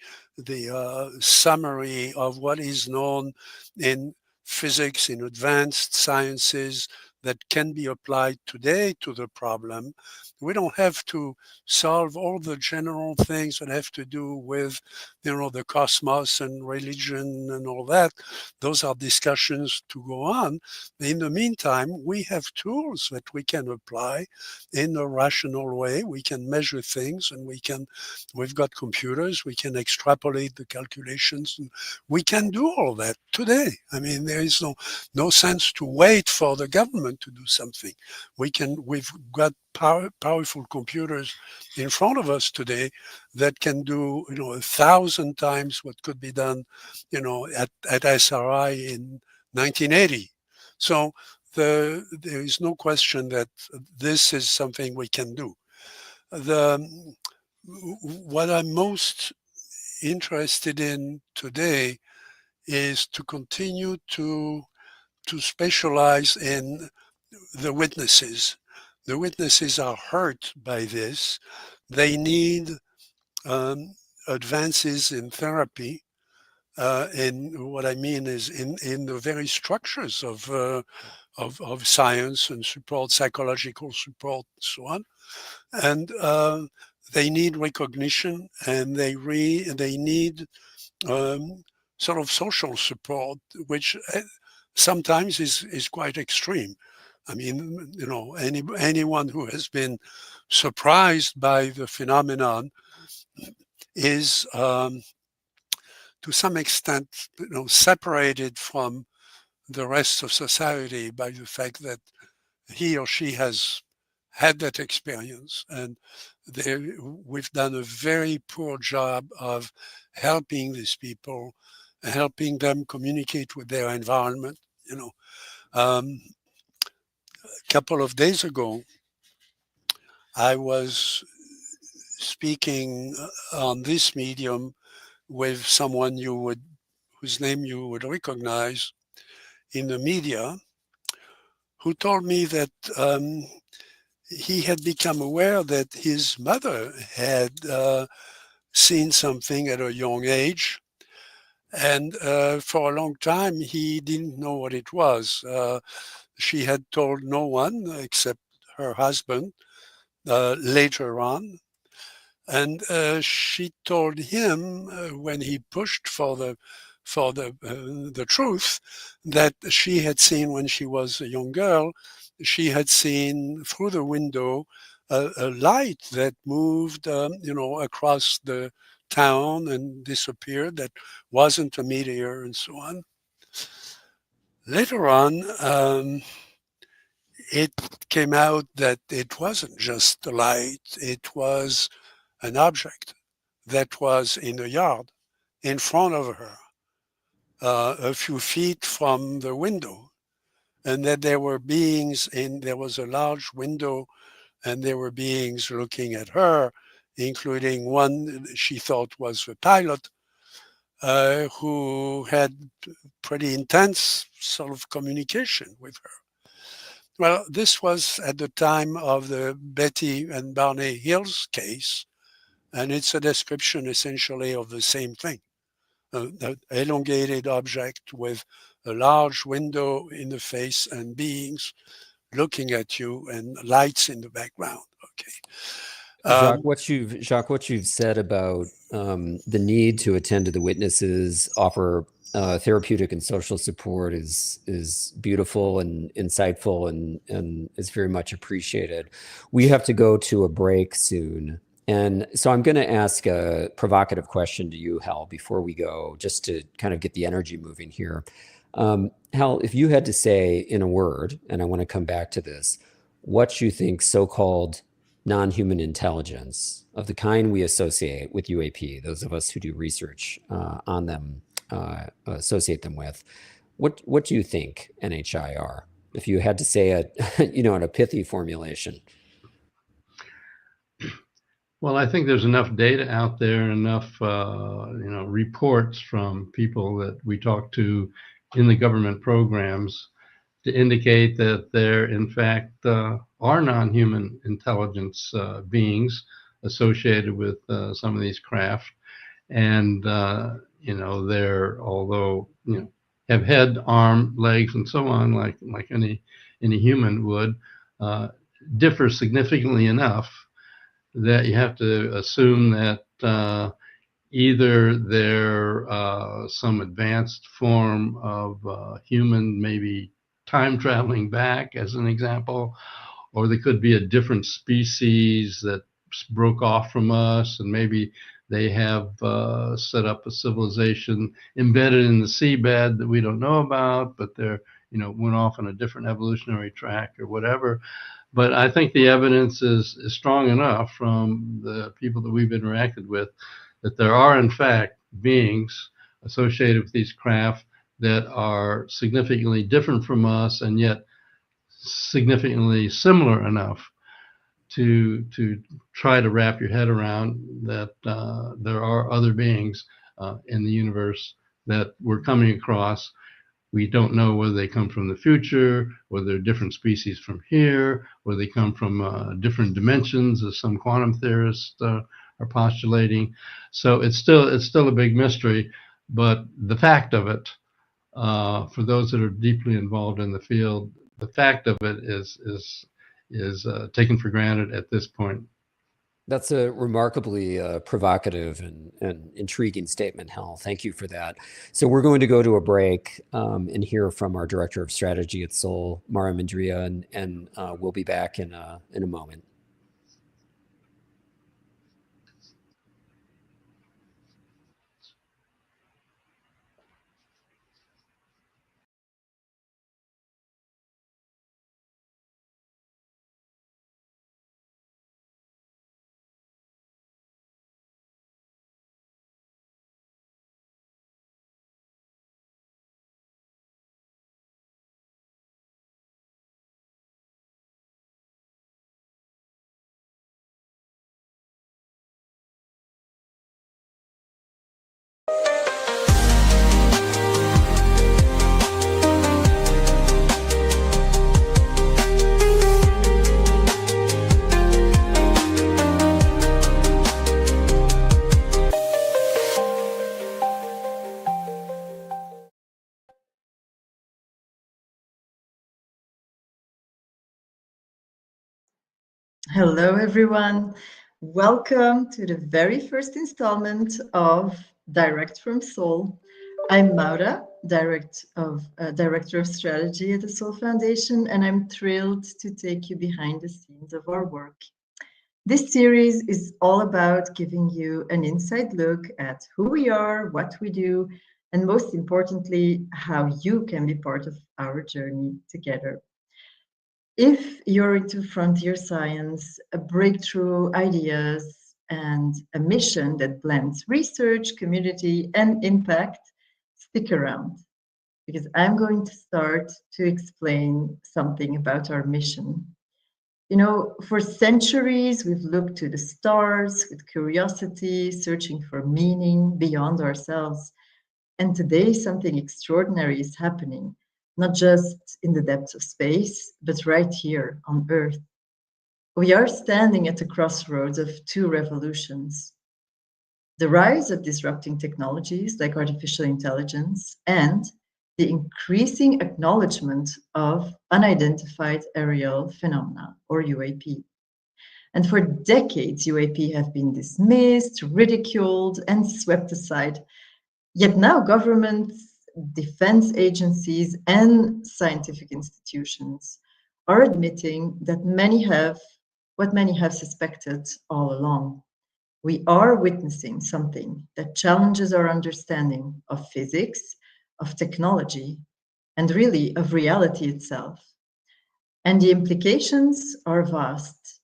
summary of what is known in physics, in advanced sciences that can be applied today to the problem. We don't have to solve all the general things that have to do with, the cosmos and religion and all that. Those are discussions to go on. In the meantime, we have tools that we can apply in a rational way. We can measure things, and we've got computers, we can extrapolate the calculations, and we can do all that today. I mean, there is no sense to wait for the government to do something. We've got powerful computers in front of us today that can do 1,000 times what could be done at SRI in 1980. So there is no question that this is something we can do. What I'm most interested in today is to continue to specialize in the witnesses. The witnesses are hurt by this. They need advances in therapy. And what I mean is in the very structures of science and support, psychological support, and so on. And they need recognition, and they need sort of social support, which sometimes is quite extreme. I mean, anyone who has been surprised by the phenomenon is, to some extent, separated from the rest of society by the fact that he or she has had that experience. And we've done a very poor job of helping these people, helping them communicate with their environment. A couple of days ago, I was speaking on this medium with someone whose name you would recognize in the media, who told me that he had become aware that his mother had seen something at a young age, and for a long time he didn't know what it was. She had told no one except her husband later on. And she told him when he pushed for the truth, that she had seen when she was a young girl, she had seen through the window a light that moved, across the town and disappeared. That wasn't a meteor, and so on. Later on, it came out that it wasn't just a light; it was an object that was in the yard in front of her, a few feet from the window, and that there were beings there was a large window, and there were beings looking at her, including one she thought was the pilot, who had pretty intense sort of communication with her. Well, this was at the time of the Betty and Barney Hills case, and it's a description essentially of the same thing. An elongated object with a large window in the face and beings looking at you and lights in the background. Okay. Jacques, what you've said about the need to attend to the witnesses, offer therapeutic and social support is beautiful and insightful, and is very much appreciated. We have to go to a break soon. And so I'm going to ask a provocative question to you, Hal, before we go, just to kind of get the energy moving here. Hal, if you had to say in a word, and I want to come back to this, what you think so-called non-human intelligence of the kind we associate with UAP, those of us who do research on them, associate them with, what do you think NHI are? If you had to say it, in a pithy formulation. Well, I think there's enough data out there, enough reports from people that we talk to in the government programs to indicate that there, in fact, are non-human intelligence beings associated with some of these craft, and they're, although have head, arm, legs, and so on, like any human would, differ significantly enough that you have to assume that either they're some advanced form of human, maybe time traveling back, as an example, or they could be a different species that broke off from us, and maybe they have set up a civilization embedded in the seabed that we don't know about, but they're went off on a different evolutionary track or whatever. But I think the evidence is strong enough from the people that we've interacted with that there are, in fact, beings associated with these craft that are significantly different from us and yet significantly similar enough to try to wrap your head around that there are other beings in the universe that we're coming across. We don't know whether they come from the future, whether they're different species from here, whether they come from different dimensions, as some quantum theorists are postulating. So it's still a big mystery. But the fact of it, for those that are deeply involved in the field, the fact of it is taken for granted at this point. That's a remarkably provocative and intriguing statement, Hal. Thank you for that. So we're going to go to a break and hear from our Director of Strategy at Sol, Mara Mandria, and we'll be back in a moment. Hello, everyone. Welcome to the very first installment of Direct from Sol. I'm Maura, Director of Strategy at the Sol Foundation, and I'm thrilled to take you behind the scenes of our work. This series is all about giving you an inside look at who we are, what we do, and most importantly, how you can be part of our journey together. If you're into frontier science, breakthrough ideas, and a mission that blends research, community, and impact, stick around, because I'm going to start to explain something about our mission. For centuries, we've looked to the stars with curiosity, searching for meaning beyond ourselves. And today, something extraordinary is happening. Not just in the depths of space, but right here on Earth. We are standing at the crossroads of two revolutions. The rise of disrupting technologies like artificial intelligence and the increasing acknowledgement of unidentified aerial phenomena, or UAP. And for decades, UAP have been dismissed, ridiculed, and swept aside. Yet now governments, defense agencies, and scientific institutions are admitting that what many have suspected all along. We are witnessing something that challenges our understanding of physics, of technology, and really of reality itself. And the implications are vast.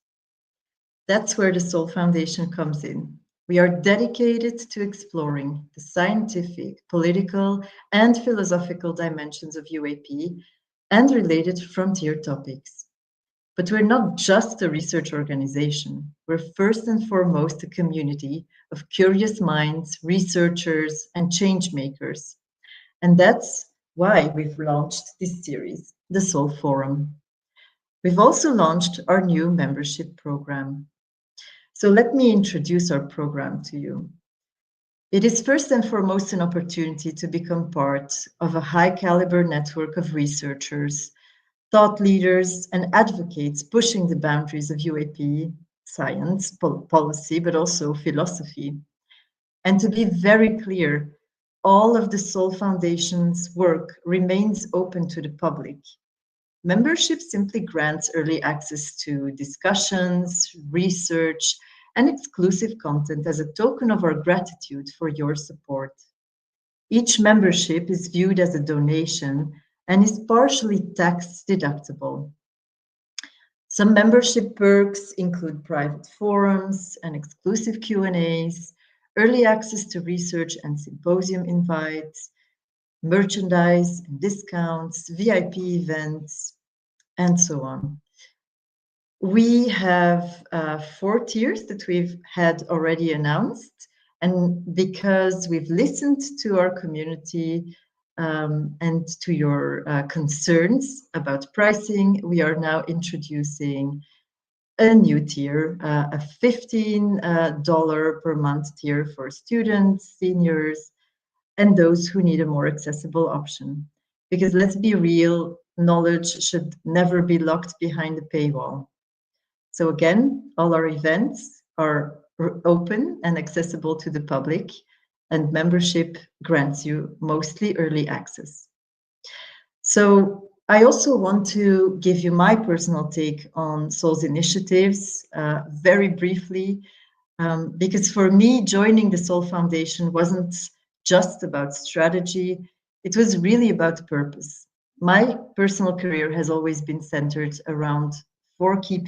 That's where the Sol Foundation comes in. We are dedicated to exploring the scientific, political, and philosophical dimensions of UAP and related frontier topics. But we're not just a research organization. We're first and foremost a community of curious minds, researchers, and change makers. And that's why we've launched this series, the Soul Forum. We've also launched our new membership program. So let me introduce our program to you. It is first and foremost an opportunity to become part of a high caliber network of researchers, thought leaders, and advocates pushing the boundaries of UAP science, policy, but also philosophy. And to be very clear, all of the Soul Foundation's work remains open to the public. Membership simply grants early access to discussions, research, and exclusive content as a token of our gratitude for your support. Each membership is viewed as a donation and is partially tax deductible. Some membership perks include private forums and exclusive Q&As, early access to research and symposium invites, merchandise and discounts, VIP events, and so on. We have 4 tiers that we've had already announced, and because we've listened to our community and to your concerns about pricing, we are now introducing a new tier, a $15 per month tier for students, seniors, and those who need a more accessible option. Because let's be real, knowledge should never be locked behind a paywall. So again, all our events are open and accessible to the public, and membership grants you mostly early access. So I also want to give you my personal take on Soul's initiatives very briefly, because for me, joining the Soul Foundation wasn't just about strategy, it was really about purpose. My personal career has always been centered around 4 key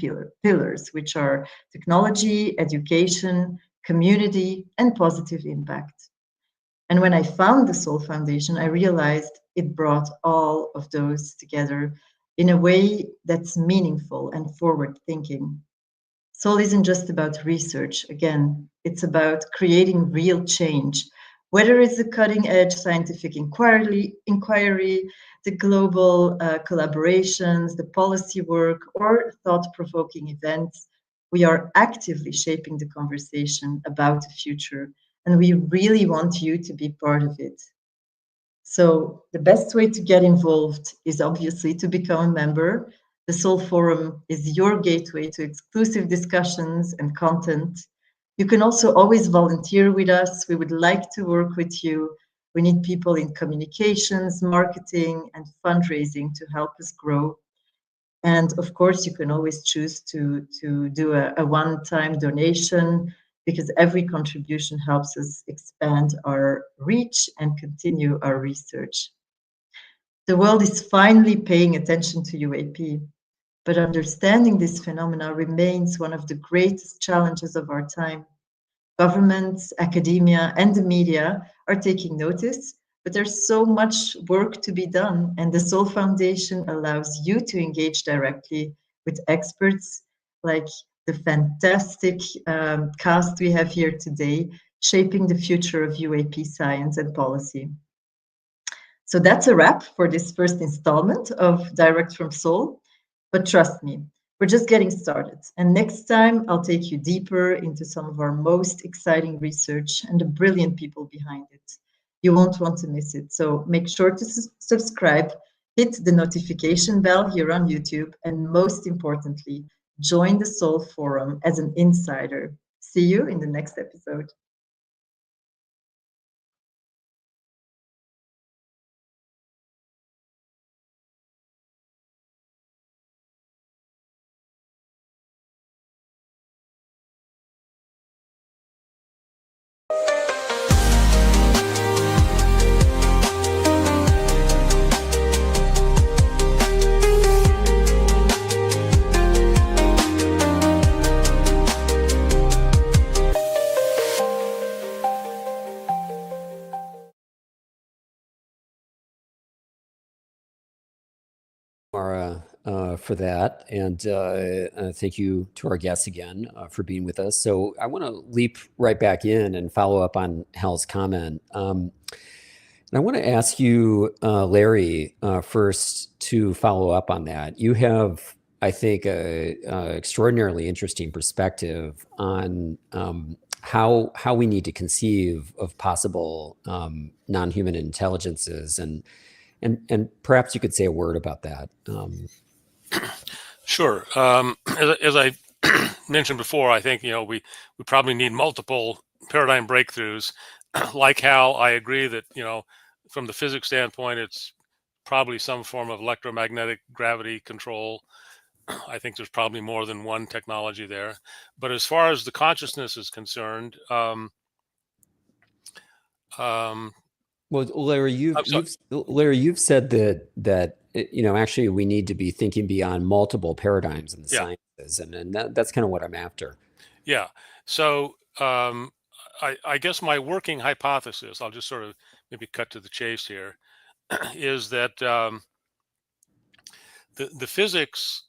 pillars, which are technology, education, community, and positive impact. And when I found the Soul Foundation, I realized it brought all of those together in a way that's meaningful and forward-thinking. Soul isn't just about research. Again, it's about creating real change, whether it's the cutting-edge scientific inquiry, the global collaborations, the policy work, or thought-provoking events. We are actively shaping the conversation about the future, and we really want you to be part of it. So the best way to get involved is obviously to become a member. The Soul Forum is your gateway to exclusive discussions and content. You can also always volunteer with us. We would like to work with you. We need people in communications, marketing, and fundraising to help us grow. And of course, you can always choose to do a one-time donation, because every contribution helps us expand our reach and continue our research. The world is finally paying attention to UAP, but understanding this phenomena remains one of the greatest challenges of our time. Governments, academia, and the media are taking notice, but there's so much work to be done, and the Soul Foundation allows you to engage directly with experts like the fantastic cast we have here today, shaping the future of UAP science and policy. So that's a wrap for this first installment of Direct from Soul. But trust me, we're just getting started. And next time, I'll take you deeper into some of our most exciting research and the brilliant people behind it. You won't want to miss it. So make sure to subscribe, hit the notification bell here on YouTube, and most importantly, join the Soul Forum as an insider. See you in the next episode. Mara, for that. And thank you to our guests again for being with us. So I want to leap right back in and follow up on Hal's comment. And I want to ask you, Larry, first to follow up on that. You have, I think, a extraordinarily interesting perspective on how we need to conceive of possible non-human intelligences, and perhaps you could say a word about that. Sure. As I mentioned before, I think we probably need multiple paradigm breakthroughs. Like Hal, I agree that from the physics standpoint, it's probably some form of electromagnetic gravity control. I think there's probably more than one technology there. But as far as the consciousness is concerned, Well, Larry, you've said that actually we need to be thinking beyond multiple paradigms in the sciences, and that's kind of what I'm after. Yeah. So I guess my working hypothesis, I'll just sort of maybe cut to the chase here, is that the physics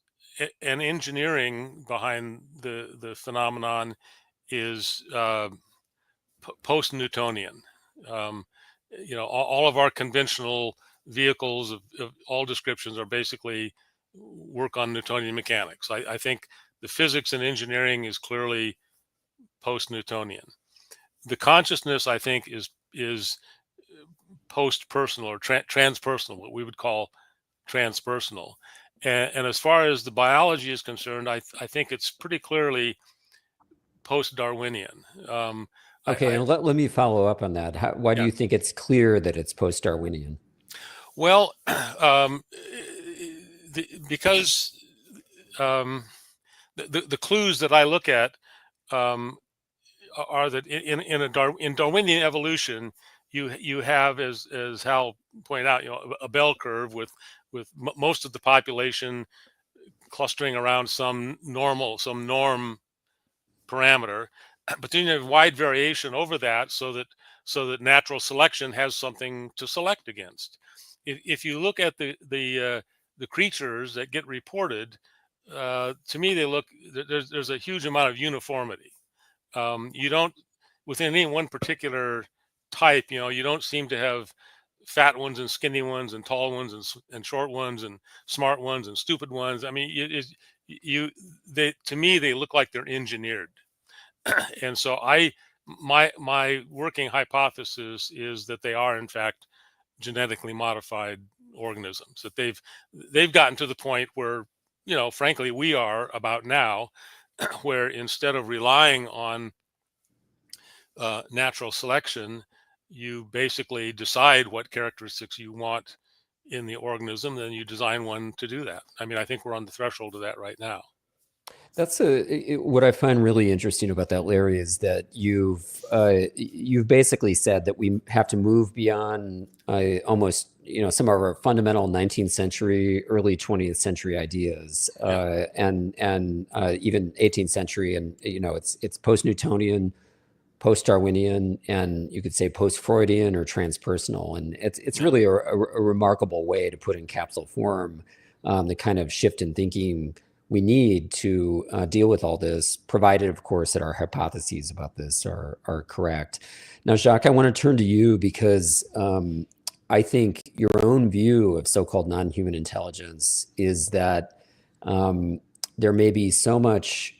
and engineering behind the phenomenon is post-Newtonian. All of our conventional vehicles of all descriptions are basically work on Newtonian mechanics. I think the physics and engineering is clearly post-Newtonian. The consciousness, I think, is post-personal or transpersonal, what we would call transpersonal. And as far as the biology is concerned, I think it's pretty clearly post-Darwinian. Okay, and let me follow up on that. Why do you think it's clear that it's post-Darwinian? Well, because the clues that I look at are that in Darwinian evolution, you have, as Hal pointed out, a bell curve with most of the population clustering around some norm parameter, but then you have wide variation over that, so that natural selection has something to select against. If you look at the creatures that get reported, to me there's a huge amount of uniformity. You don't, within any one particular type, you don't seem to have fat ones and skinny ones and tall ones and short ones and smart ones and stupid ones. I mean, to me they look like they're engineered. And so my working hypothesis is that they are in fact genetically modified organisms, that they've gotten to the point where, frankly, we are about now, where instead of relying on natural selection, you basically decide what characteristics you want in the organism, then you design one to do that. I mean, I think we're on the threshold of that right now. That's what I find really interesting about that, Larry, is that you've basically said that we have to move beyond almost some of our fundamental 19th century, early 20th century ideas, and even 18th century, and it's post-Newtonian, post-Darwinian, and you could say post-Freudian or transpersonal, and it's really a remarkable way to put in capsule form the kind of shift in thinking we need to deal with all this, provided, of course, that our hypotheses about this are correct. Now, Jacques, I want to turn to you because I think your own view of so-called non-human intelligence is that there may be so much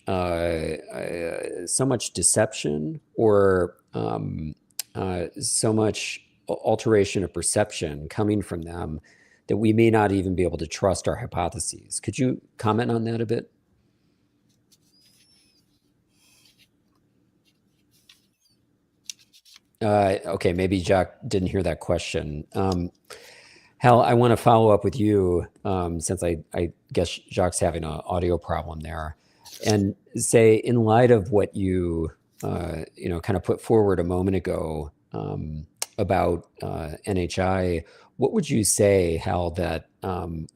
deception or so much alteration of perception coming from them that we may not even be able to trust our hypotheses. Could you comment on that a bit? Okay, maybe Jacques didn't hear that question. Hal, I want to follow up with you since I guess Jacques having an audio problem there, and say, in light of what you kind of put forward a moment ago about NHI, what would you say, Hal, that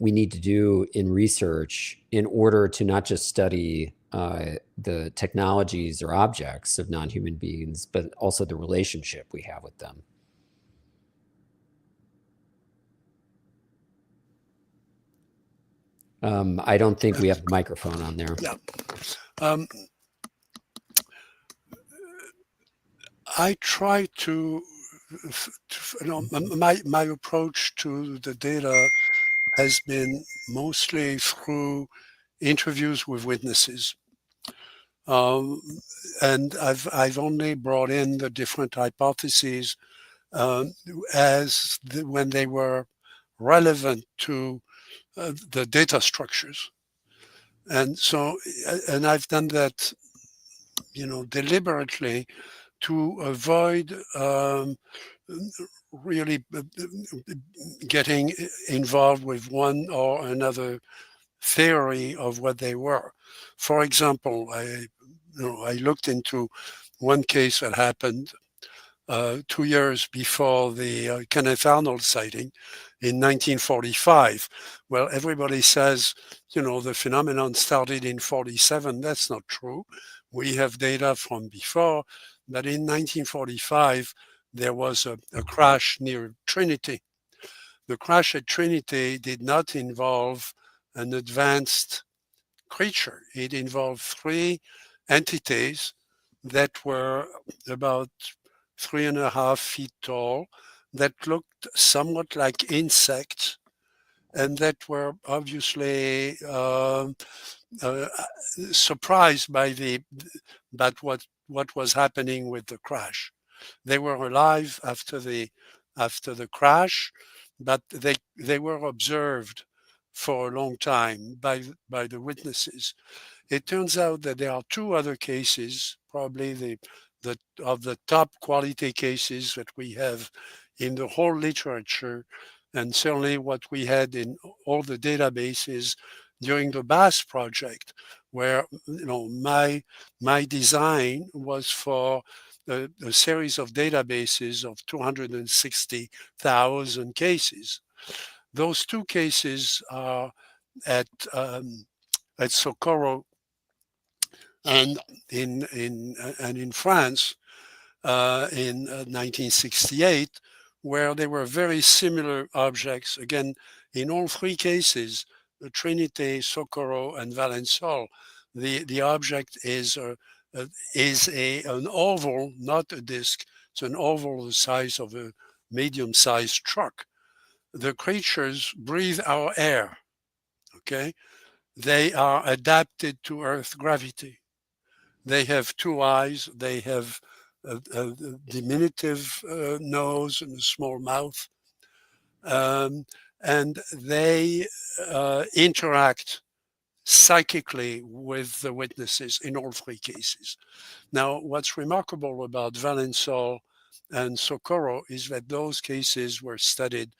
we need to do in research in order to not just study the technologies or objects of non-human beings, but also the relationship we have with them? I don't think we have the microphone on there. Yeah. I try to my approach to the data has been mostly through interviews with witnesses. And I've only brought in the different hypotheses when they were relevant to the data structures. And so, and I've done that, deliberately to avoid really getting involved with one or another theory of what they were. For example, I looked into one case that happened 2 years before the Kenneth Arnold sighting in 1945. Well, everybody says, the phenomenon started in 47. That's not true. We have data from before, but in 1945, there was a crash near Trinity. The crash at Trinity did not involve an advanced creature. It involved 3 entities that were about 3.5 feet tall, that looked somewhat like insects, and that were obviously surprised by what was happening with the crash. They were alive after the crash, but they were observed for a long time by the witnesses. It turns out that there are 2 other cases, probably of the top quality cases that we have in the whole literature, and certainly what we had in all the databases during the BASS project, where my design was for a series of databases of 260,000 cases. Those 2 cases are at Socorro and in France in 1968, where there were very similar objects. Again, in all 3 cases, Trinity, Socorro, and Valençol, the object is an oval, not a disk. It's an oval the size of a medium-sized truck. The creatures breathe our air. Okay, they are adapted to Earth gravity. They have 2 eyes. They have a diminutive nose and a small mouth. And they interact psychically with the witnesses in all 3 cases. Now, what's remarkable about Valençol and Socorro is that those cases were studied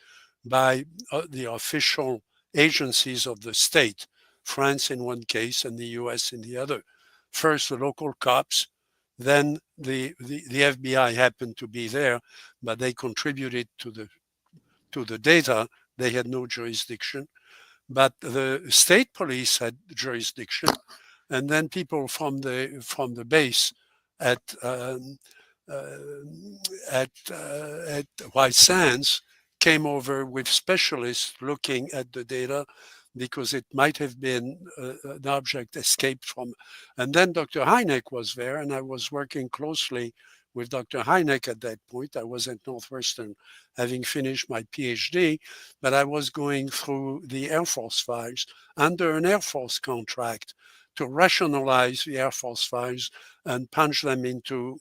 by the official agencies of the state, France in one case and the US in the other. First, the local cops, then the FBI happened to be there, but they contributed to the data. They had no jurisdiction, but the state police had jurisdiction, and then people from the base at White Sands came over with specialists looking at the data, because it might have been an object escaped from. And then Dr. Hynek was there, and I was working closely with Dr. Hynek at that point. I was at Northwestern having finished my PhD, but I was going through the Air Force files under an Air Force contract to rationalize the Air Force files and punch them into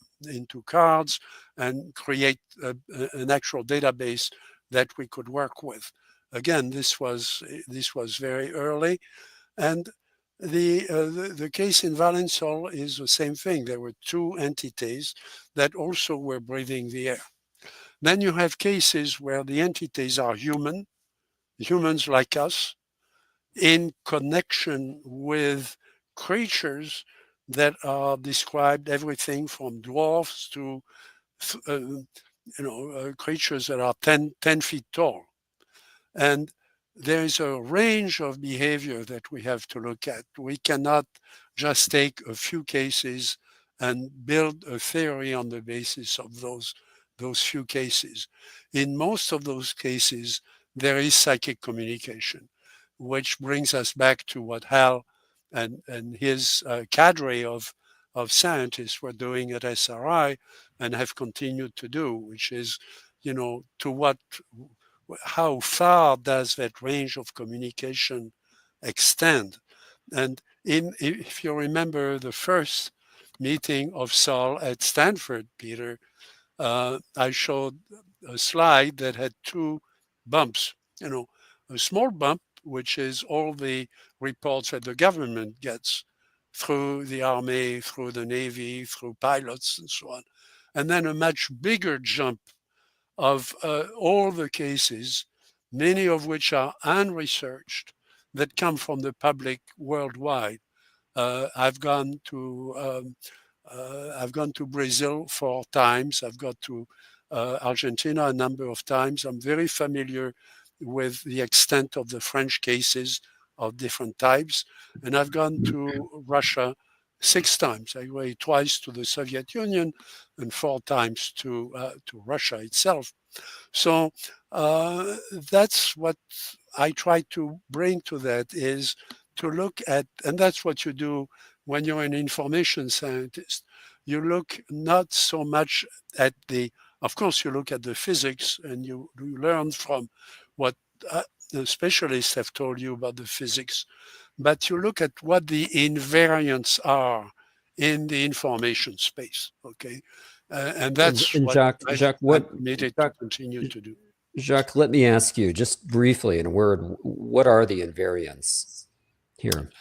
cards and create an actual database that we could work with. Again, this was very early, and the case in Valençol is the same thing. There were 2 entities that also were breathing the air. Then you have cases where the entities are humans like us, in connection with creatures that are described everything from dwarfs to creatures that are 10 feet tall. And there is a range of behavior that we have to look at. We cannot just take a few cases and build a theory on the basis of those few cases. In most of those cases, there is psychic communication. which brings us back to what Hal and his cadre of scientists were doing at SRI and have continued to do, which is, how far does that range of communication extend? And if you remember the first meeting of Sol at Stanford, Peter, I showed a slide that had two bumps, a small bump, which is all the reports that the government gets through the Army, through the Navy, through pilots, and so on. And then a much bigger jump of all the cases, many of which are unresearched, that come from the public worldwide. I've gone to Brazil 4 times. I've gone to Argentina a number of times. I'm very familiar with the extent of the French cases of different types. And I've gone to Russia 6 times. I went twice to the Soviet Union and 4 times to Russia itself. So that's what I try to bring to that, is to look at, and that's what you do when you're an information scientist. You look not so much at of course, you look at the physics and you learn from what the specialists have told you about the physics, but you look at what the invariants are in the information space, okay? And that's And what Jacques, I'm committed to continue to do. Jacques, let me ask you just briefly in a word, what are the invariants here?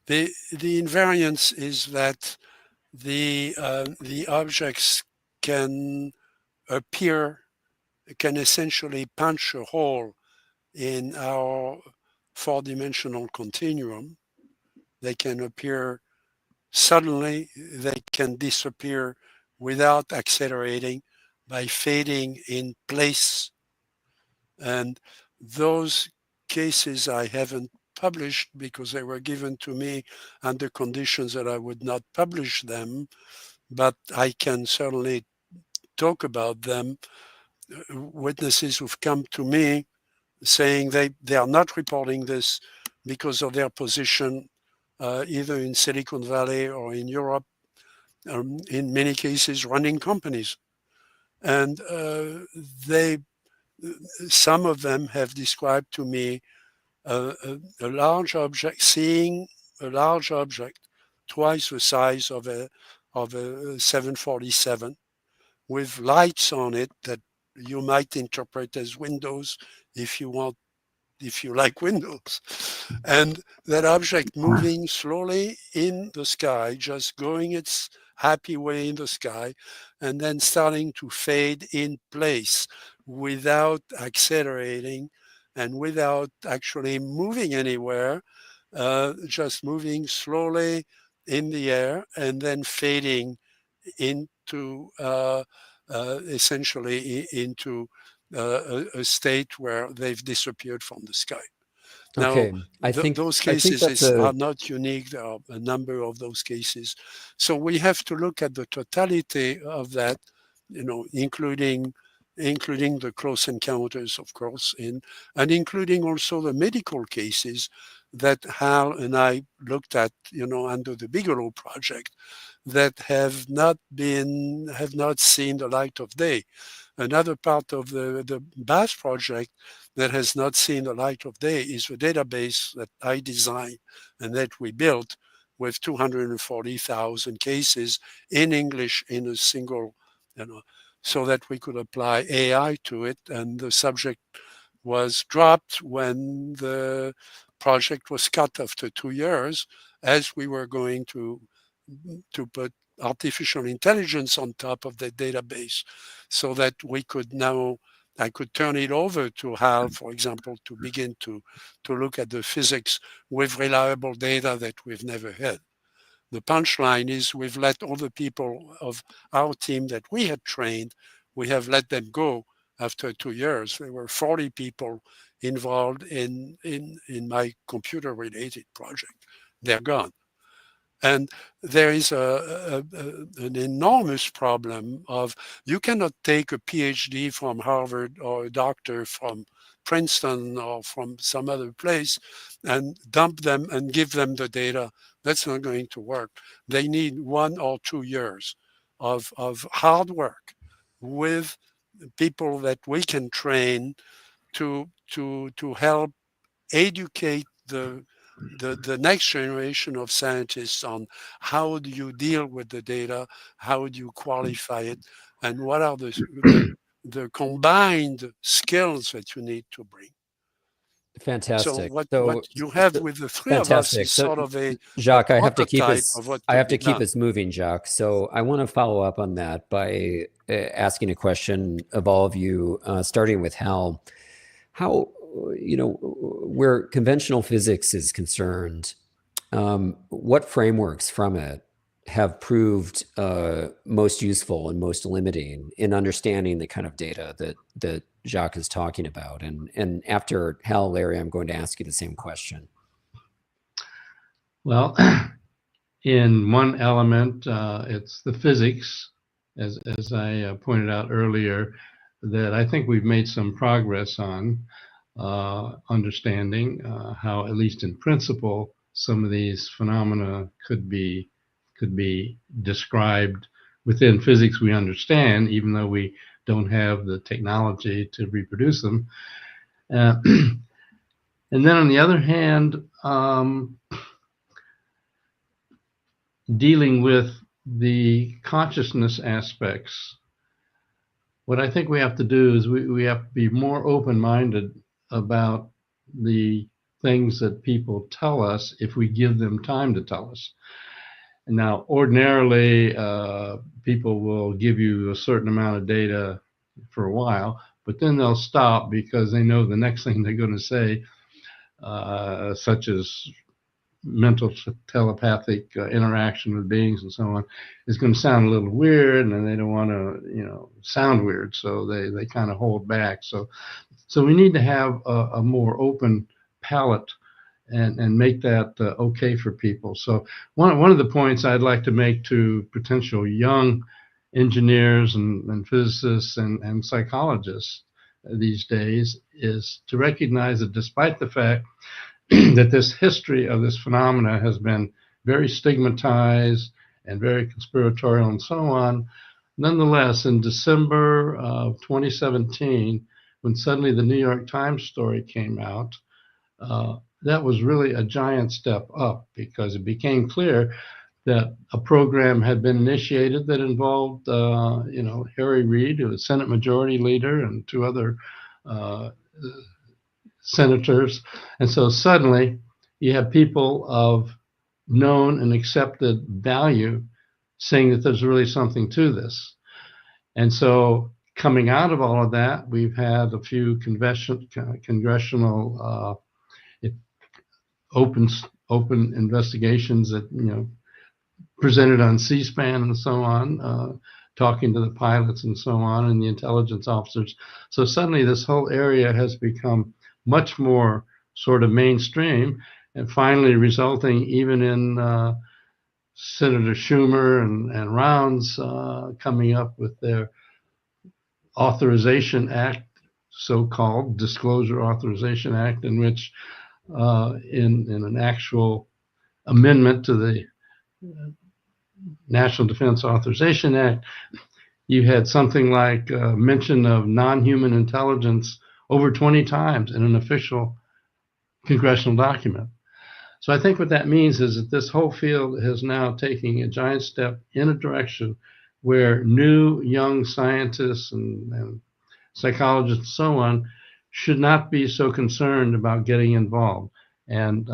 The invariance is that the objects can essentially punch a hole in our 4-dimensional continuum. They can appear suddenly, they can disappear without accelerating by fading in place. And those cases I haven't published because they were given to me under conditions that I would not publish them, but I can certainly talk about them. Witnesses who've come to me saying they are not reporting this because of their position either in Silicon Valley or in Europe, in many cases running companies. And some of them have described to me a large object, seeing a large object twice the size of a 747 with lights on it that you might interpret as windows if you like windows. And that object moving slowly in the sky, just going its happy way in the sky, and then starting to fade in place without accelerating and without actually moving anywhere, just moving slowly in the air and then fading into essentially into a state where they've disappeared from the sky. Now, Okay, those cases are not unique. There are a number of those cases. So we have to look at the totality of that, including the close encounters, of course, and including also the medical cases that Hal and I looked at, under the Bigelow project, that have not seen the light of day. Another part of the BAS project that has not seen the light of day is the database that I designed and that we built with 240,000 cases in English in a single, so that we could apply AI to it. And the subject was dropped when the project was cut after 2 years, as we were going to put artificial intelligence on top of the database so that I could turn it over to Hal, for example, to begin to look at the physics with reliable data that we've never had. The punchline is we've let all the people of our team that we had trained, we have let them go after 2 years. There were 40 people involved in my computer-related project. They're gone. And there is an enormous problem of, you cannot take a PhD from Harvard or a doctor from Princeton or from some other place and dump them and give them the data. That's not going to work. They need 1 or 2 years of hard work with people that we can train to help educate the next generation of scientists on how do you deal with the data, how do you qualify it, and what are the combined skills that you need to bring. So Fantastic. what you have with the three of us Fantastic. is So, sort of a Jacques, I have to keep prototype us. of what I could have be to keep done. us moving, Jacques. So I want to follow up on that by asking a question of all of you, starting with Hal. How, where conventional physics is concerned, what frameworks from it have proved most useful and most limiting in understanding the kind of data that Jacques is talking about? And after Hal, Larry, I'm going to ask you the same question. Well, in one element, it's the physics, as I pointed out earlier, that I think we've made some progress on understanding how, at least in principle, some of these phenomena could be described within physics we understand, even though we don't have the technology to reproduce them. And then on the other hand, dealing with the consciousness aspects, what I think we have to do is we have to be more open-minded about the things that people tell us if we give them time to tell us. And now, ordinarily, people will give you a certain amount of data for a while, but then they'll stop because they know the next thing they're going to say, such as mental telepathic interaction with beings and so on, is going to sound a little weird, and they don't want to, sound weird, so they kind of hold back. So we need to have a more open palette and make that okay for people. So one of the points I'd like to make to potential young engineers and physicists and psychologists these days is to recognize that despite the fact that this history of this phenomena has been very stigmatized and very conspiratorial and so on, nonetheless, in December of 2017, when suddenly the New York Times story came out, that was really a giant step up, because it became clear that a program had been initiated that involved, Harry Reid, who was Senate Majority Leader, and 2 other senators. And so suddenly you have people of known and accepted value saying that there's really something to this. And so coming out of all of that, we've had a few congressional open investigations that, presented on C-SPAN and so on, talking to the pilots and so on, and the intelligence officers. So suddenly this whole area has become much more sort of mainstream, and finally resulting even in Senator Schumer and Rounds coming up with their Authorization Act, so-called Disclosure Authorization Act, in which in an actual amendment to the National Defense Authorization Act, you had something like mention of non-human intelligence over 20 times in an official congressional document. So I think what that means is that this whole field is now taking a giant step in a direction where new young scientists and psychologists and so on should not be so concerned about getting involved. And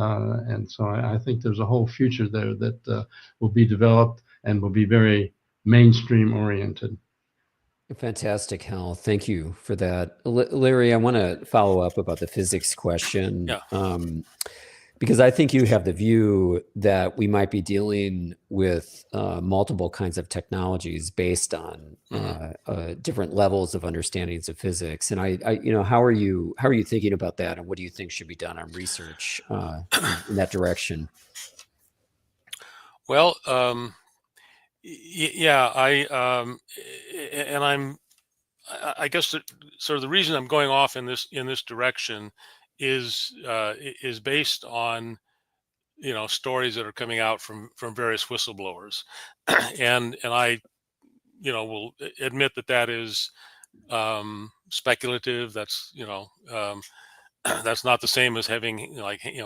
so I think there's a whole future there that will be developed and will be very mainstream oriented. Fantastic, Hal. Thank you for that. Larry, I want to follow up about the physics question. Yeah. Because I think you have the view that we might be dealing with multiple kinds of technologies based on different levels of understandings of physics. And how are you thinking about that, and what do you think should be done on research in that direction? Well, yeah, I'm I guess sort of the reason I'm going off in this direction is based on stories that are coming out from various whistleblowers, and I will admit that is speculative. That's that's not the same as having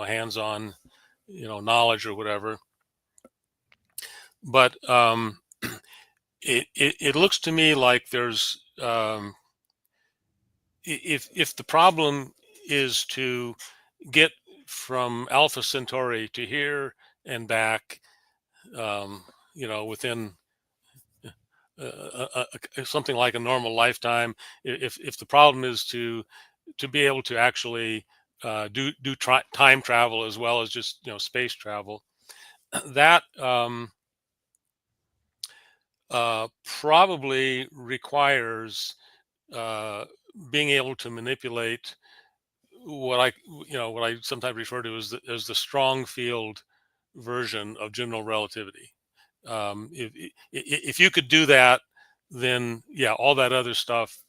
hands-on knowledge or whatever. But it looks to me like there's if the problem is to get from Alpha Centauri to here and back, within something like a normal lifetime, if the problem is to be able to actually do time travel as well as just space travel, that probably requires being able to manipulate what I sometimes refer to as the strong field version of general relativity. If you could do that, then yeah, all that other stuff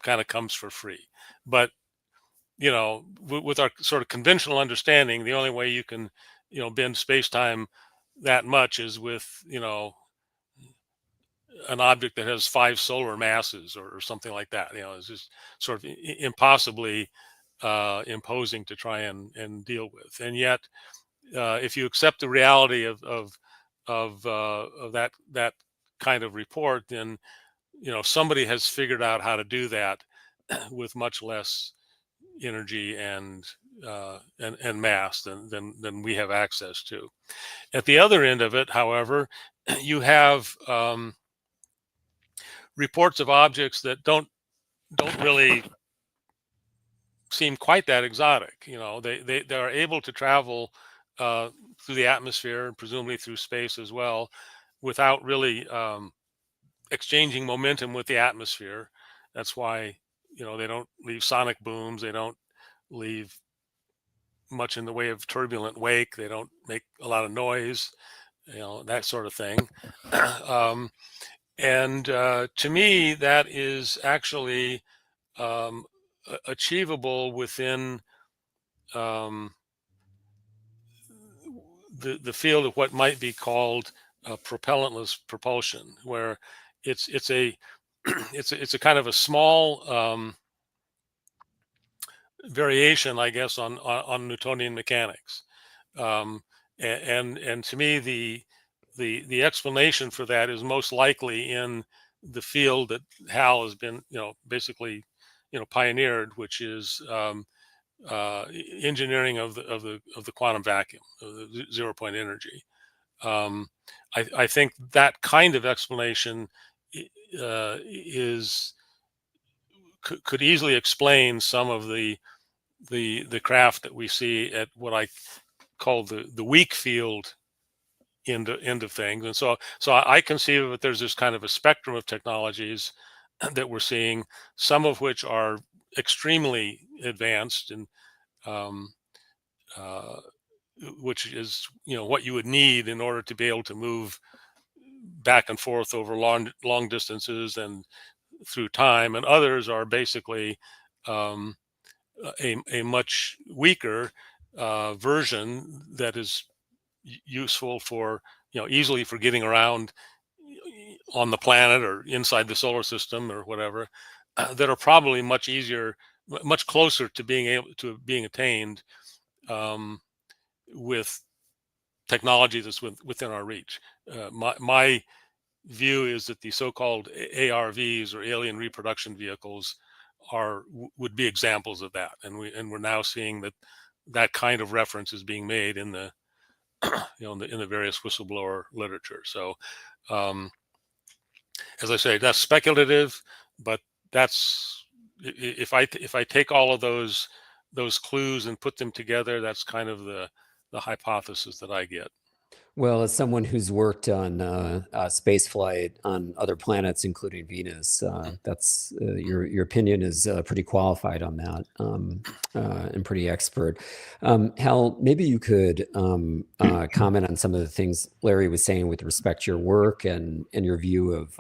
kind of comes for free. But with our sort of conventional understanding, the only way you can bend space-time that much is with an object that has 5 solar masses or something like that. It's just sort of impossibly imposing to try and deal with. And yet, if you accept the reality of that kind of report, then somebody has figured out how to do that with much less energy and mass than we have access to. At the other end of it, however, you have reports of objects that don't really seem quite that exotic. They are able to travel through the atmosphere and presumably through space as well, without really exchanging momentum with the atmosphere. That's why they don't leave sonic booms. They don't leave much in the way of turbulent wake. They don't make a lot of noise. That sort of thing. And to me, that is actually achievable within the field of what might be called propellantless propulsion, where it's a it's a kind of a small variation, I guess, on Newtonian mechanics. And to me, the explanation for that is most likely in the field that Hal has been basically pioneered, which is engineering of the quantum vacuum, of the 0-point energy. I think that kind of explanation could easily explain some of the craft that we see at what I call the weak field end of things. And so I conceive of it, there's this kind of a spectrum of technologies that we're seeing, some of which are extremely advanced and which is what you would need in order to be able to move back and forth over long distances and through time, and others are basically a much weaker version that is useful for easily for getting around on the planet or inside the solar system or whatever, that are probably much easier, much closer to being attained with technology that's within our reach. My view is that the so-called ARVs, or alien reproduction vehicles, would be examples of that, and we're now seeing that kind of reference is being made in the in the various whistleblower literature. So as I say, that's speculative, but that's if I take all of those clues and put them together, that's kind of the hypothesis that I get. Well, as someone who's worked on space flight on other planets, including Venus, that's your opinion is pretty qualified on that, and pretty expert. Hal, maybe you could comment on some of the things Larry was saying with respect to your work and your view of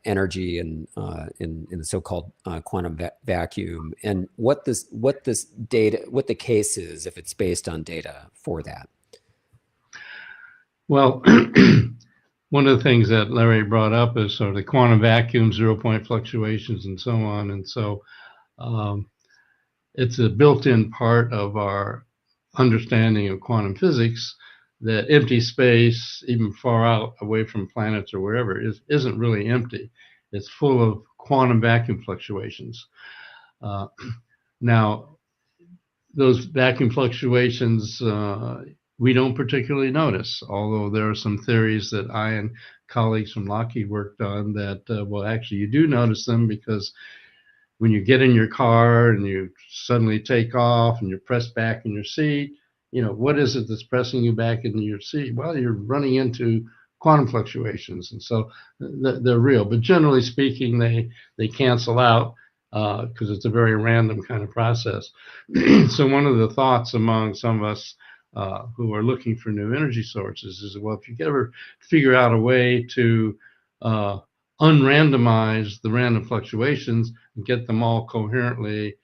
energy and in the so-called quantum vacuum, and what the case is if it's based on data for that. Well, one of the things that Larry brought up is sort of the quantum vacuum, 0-point fluctuations, and so on. And so it's a built-in part of our understanding of quantum physics that empty space, even far out away from planets or wherever, isn't really empty. It's full of quantum vacuum fluctuations. Now, those vacuum fluctuations we don't particularly notice, although there are some theories that I and colleagues from Lockheed worked on that, well, actually you do notice them, because when you get in your car and you suddenly take off and you're pressed back in your seat, what is it that's pressing you back into your seat? Well, you're running into quantum fluctuations, and so they're real. But generally speaking, they cancel out because it's a very random kind of process. So one of the thoughts among some of us who are looking for new energy sources is, well, if you could ever figure out a way to unrandomize the random fluctuations and get them all coherently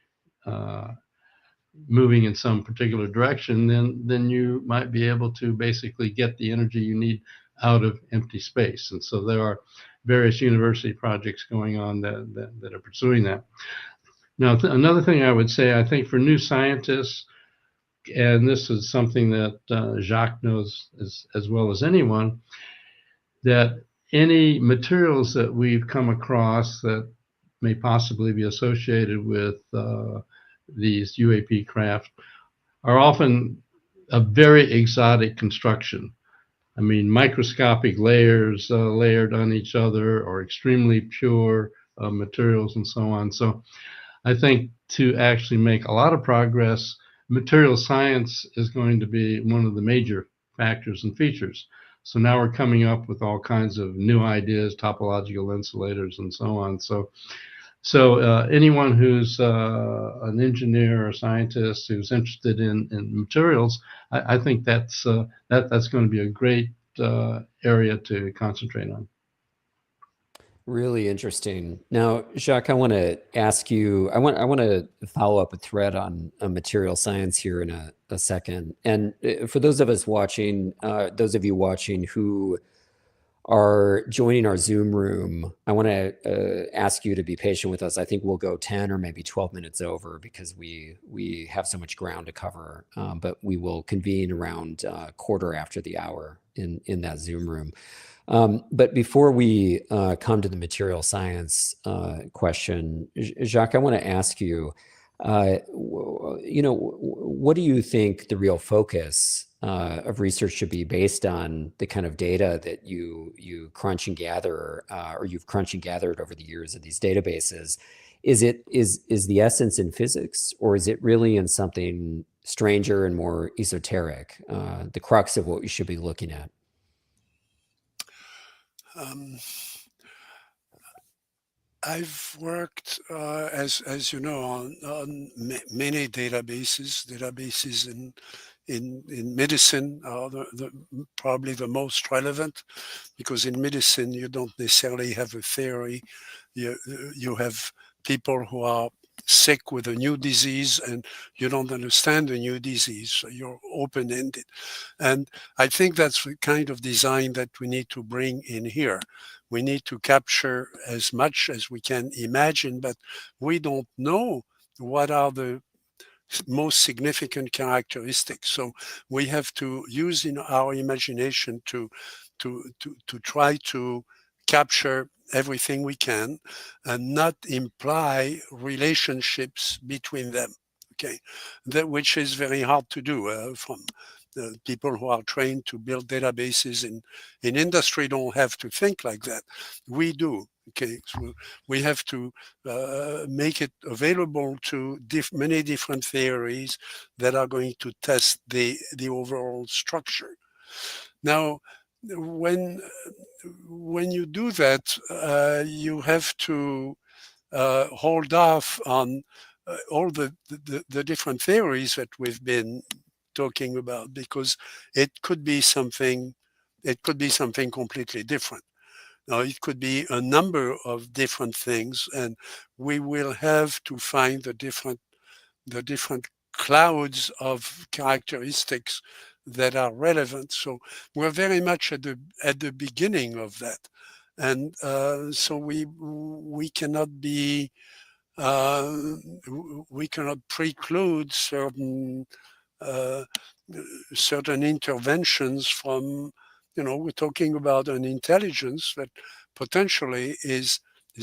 moving in some particular direction, then you might be able to basically get the energy you need out of empty space. And so there are various university projects going on that are pursuing that. Now, another thing I would say, I think for new scientists, and this is something that Jacques knows as well as anyone, that any materials that we've come across that may possibly be associated with these UAP craft are often a very exotic construction. I mean, microscopic layers layered on each other, or extremely pure materials, and so on. So I think to actually make a lot of progress, material science is going to be one of the major factors and features. So now we're coming up with all kinds of new ideas, topological insulators, and so on. So anyone who's an engineer or scientist who's interested in materials, I think that's going to be a great area to concentrate on. Really interesting. Now, Jacques, I want to ask you, I want to follow up a thread on material science here in a second. And for those of you watching who are joining our Zoom room, I want to ask you to be patient with us. I think we'll go 10 or maybe 12 minutes over because we have so much ground to cover, but we will convene around quarter after the hour in that Zoom room. But before we come to the material science question, Jacques, I want to ask you, what do you think the real focus of research should be based on the kind of data that you crunch and gather, or you've crunched and gathered over the years of these databases? Is the essence in physics, or is it really in something stranger and more esoteric, the crux of what we should be looking at? I've worked, as you know, on many databases in medicine are probably the most relevant, because in medicine you don't necessarily have a theory. You have people who are sick with a new disease and you don't understand the new disease, so you're open-ended. And I think that's the kind of design that we need to bring in here. We need to capture as much as we can imagine, but we don't know what are the most significant characteristics. So we have to use in our imagination to try to capture everything we can and not imply relationships between them. Okay, which is very hard to do from the people who are trained to build databases in industry don't have to think like that. We do. Okay, so we have to make it available to many different theories that are going to test the overall structure. Now, when you do that, you have to hold off on all the different theories that we've been talking about, because it could be something completely different. Now, it could be a number of different things, and we will have to find the different clouds of characteristics that are relevant. So we're very much at the beginning of that, and so we cannot be we cannot preclude certain interventions from, we're talking about an intelligence that potentially is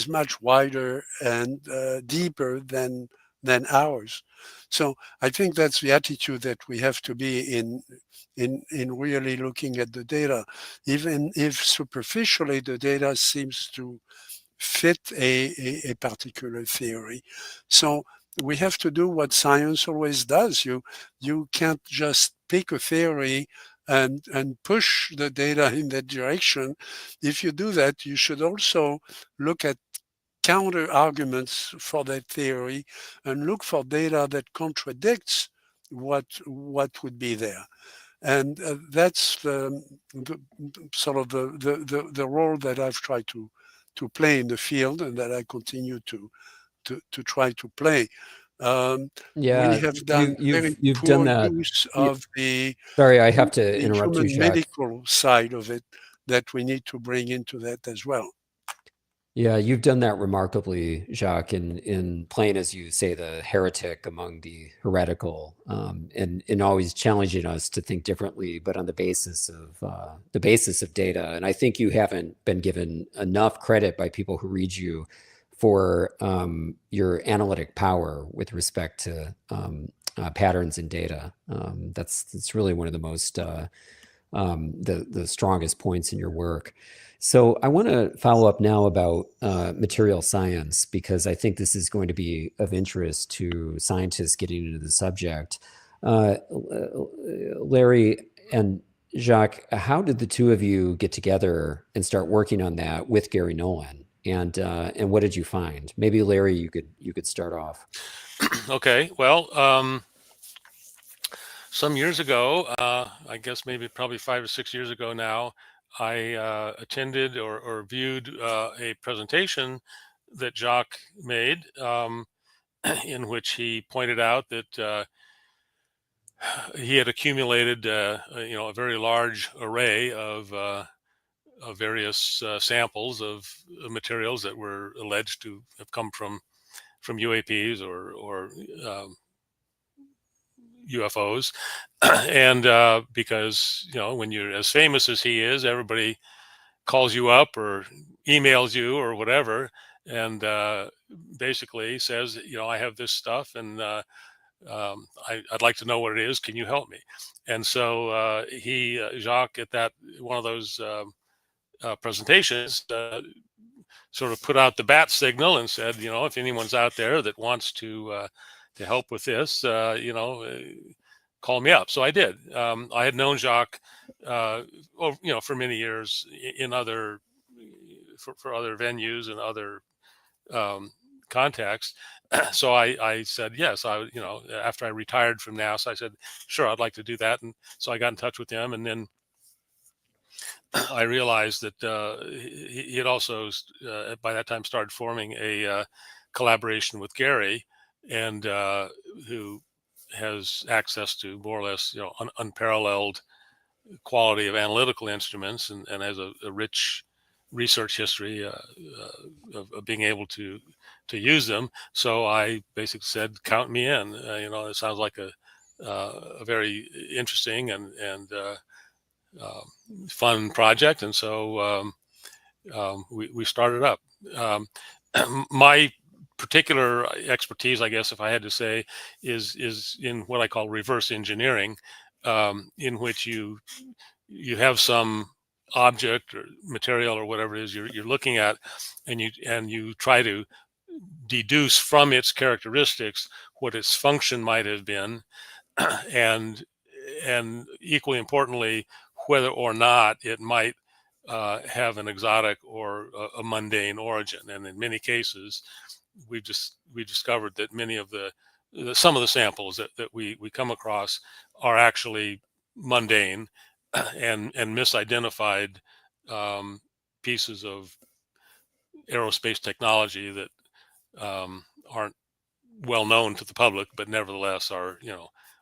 much wider and deeper than ours. So I think that's the attitude that we have to be in really looking at the data, even if superficially the data seems to fit a particular theory. So we have to do what science always does. You can't just pick a theory and push the data in that direction. If you do that, you should also look at counter arguments for that theory and look for data that contradicts what would be there. And that's the sort of the role that I've tried to play in the field, and that I continue to try to play. Yeah, we have done very you've poor done that. use of the Sorry, I have to interrupt you, human Jacques. medical side of it that we need to bring into that as well. Yeah, you've done that remarkably, Jacques, in playing, as you say, the heretic among the heretical, and always challenging us to think differently, but on the basis of data. And I think you haven't been given enough credit by people who read you for your analytic power with respect to patterns in data. That's really one of the most the strongest points in your work. So I want to follow up now about material science, because I think this is going to be of interest to scientists getting into the subject. Larry and Jacques, how did the two of you get together and start working on that with Gary Nolan? And what did you find? Maybe Larry, you could start off. Okay, well, some years ago, I guess probably 5 or 6 years ago now, I attended or viewed a presentation that Jacques made, in which he pointed out that he had accumulated, a very large array of various samples of materials that were alleged to have come from UAPs or UFOs. And because, when you're as famous as he is, everybody calls you up or emails you or whatever, and basically says, I have this stuff, and I'd like to know what it is. Can you help me? And so Jacques, at that one of those presentations, sort of put out the bat signal and said, if anyone's out there that wants to help with this, call me up. So I did. I had known Jacques, for many years in other for other venues and other contexts. So I said yes. After I retired from NASA, I said, sure, I'd like to do that. And so I got in touch with him, and then I realized that he had also by that time started forming a collaboration with Gary, and who has access to more or less unparalleled quality of analytical instruments, and has a rich research history of being able to use them. So I basically said, count me in. It sounds like a very interesting and fun project, and so we started up. My particular expertise, I guess, if I had to say, is in what I call reverse engineering, in which you have some object or material or whatever it is you're looking at, and you try to deduce from its characteristics what its function might have been, and equally importantly, whether or not it might have an exotic or a mundane origin. And in many cases, we discovered that many of some of the samples that we come across are actually mundane and misidentified pieces of aerospace technology that aren't well known to the public, but nevertheless are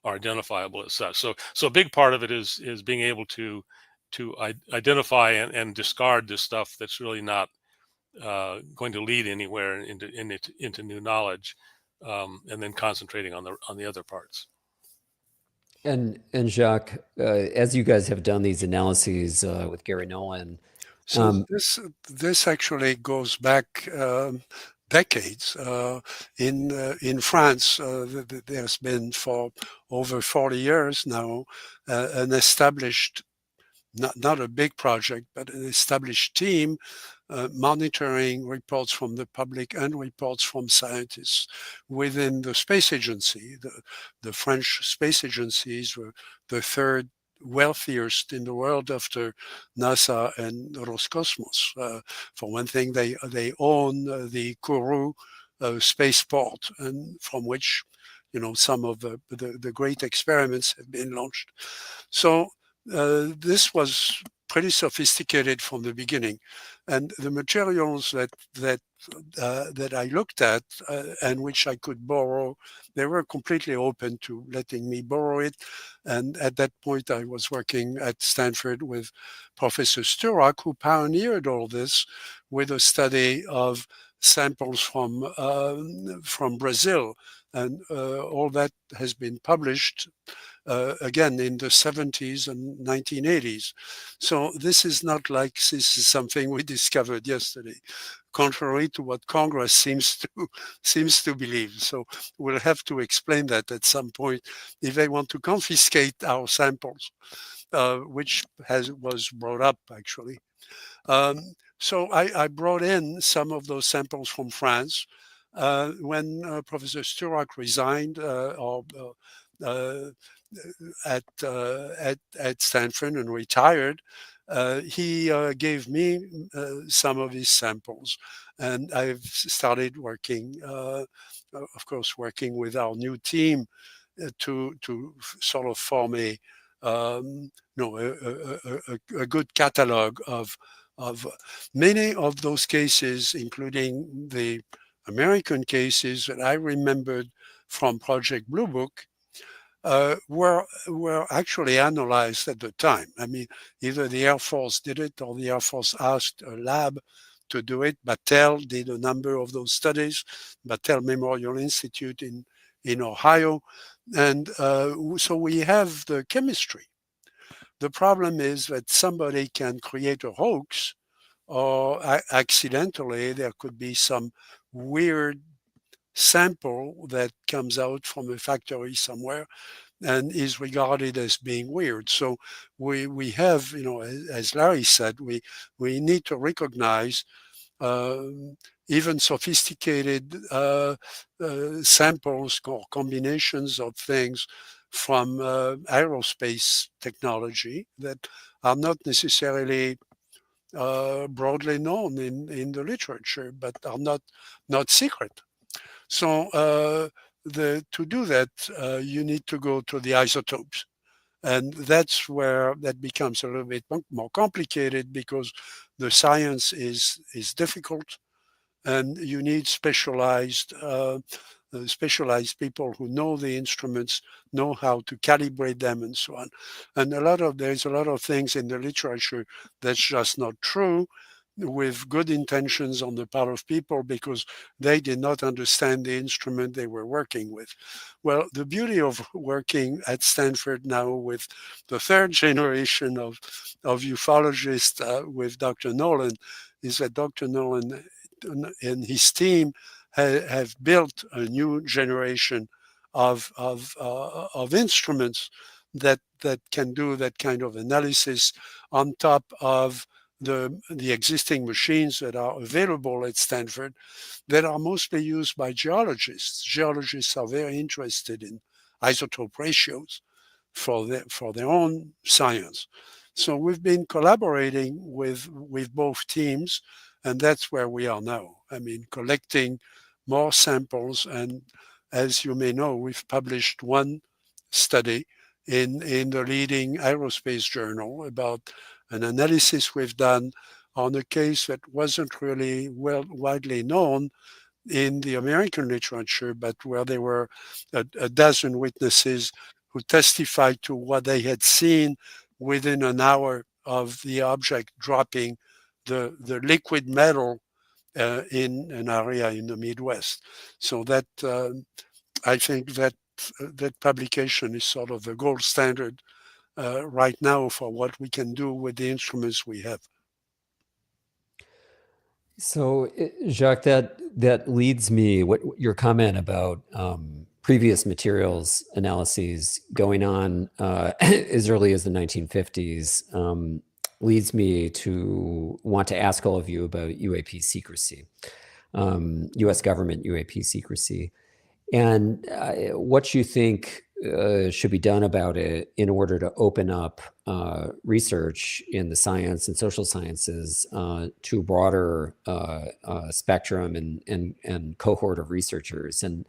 identifiable as such. So a big part of it is being able to identify and discard this stuff that's really not going to lead anywhere into new knowledge, and then concentrating on the other parts. And Jacques, as you guys have done these analyses with Gary Nolan, so this actually goes back decades. In France, there's been for over 40 years now an established, not a big project, but an established team monitoring reports from the public and reports from scientists within the space agency. The French space agencies were the third wealthiest in the world after NASA and Roscosmos. For one thing, they own the Kourou spaceport, and from which some of the great experiments have been launched. So this was pretty sophisticated from the beginning, and the materials that I looked at and which I could borrow, they were completely open to letting me borrow it. And at that point, I was working at Stanford with Professor Sturak, who pioneered all this with a study of samples from Brazil, and all that has been published again in the 70s and 1980s. So this is not like this is something we discovered yesterday, contrary to what Congress seems to believe. So we'll have to explain that at some point if they want to confiscate our samples, which was brought up actually. So I brought in some of those samples from France. When Professor Sturak resigned at Stanford and retired, he gave me some of his samples, and I've started working, of course, working with our new team to sort of form a good catalog of many of those cases, including the American cases that I remembered from Project Blue Book. Were actually analyzed at the time. I mean, either the Air Force did it or the Air Force asked a lab to do it. Battelle did a number of those studies, Battelle Memorial Institute in Ohio. And so we have the chemistry. The problem is that somebody can create a hoax, or accidentally there could be some weird sample that comes out from a factory somewhere and is regarded as being weird. So we have, as Larry said, we need to recognize even sophisticated samples or combinations of things from aerospace technology that are not necessarily broadly known in the literature, but are not secret. So to do that, you need to go to the isotopes. And that's where that becomes a little bit more complicated, because the science is difficult, and you need specialized people who know the instruments, know how to calibrate them, and so on. And there's a lot of things in the literature that's just not true, with good intentions on the part of people, because they did not understand the instrument they were working with. Well, the beauty of working at Stanford now with the third generation of ufologists with Dr. Nolan is that Dr. Nolan and his team have built a new generation of instruments that can do that kind of analysis on top of the existing machines that are available at Stanford, that are mostly used by geologists. Geologists are very interested in isotope ratios for their own science. So we've been collaborating with both teams, and that's where we are now. I mean, collecting more samples, and as you may know, we've published one study in the leading aerospace journal about an analysis we've done on a case that wasn't really widely known in the American literature, but where there were a dozen witnesses who testified to what they had seen within an hour of the object dropping the liquid metal in an area in the Midwest. So that I think that that publication is sort of the gold standard right now for what we can do with the instruments we have. So, Jacques, that leads me, what your comment about previous materials analyses going on as early as the 1950s leads me to want to ask all of you about UAP secrecy, U.S. government UAP secrecy, and what you think should be done about it in order to open up research in the science and social sciences to a broader spectrum and cohort of researchers. And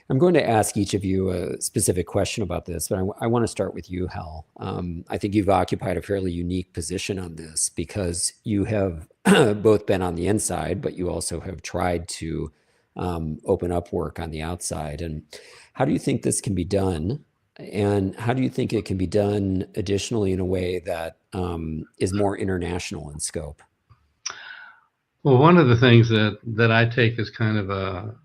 I'm going to ask each of you a specific question about this, but I want to start with you, Hal. I think you've occupied a fairly unique position on this because you have both been on the inside, but you also have tried to open up work on the outside. And how do you think this can be done? And how do you think it can be done additionally in a way that is more international in scope? Well, one of the things that I take as kind of a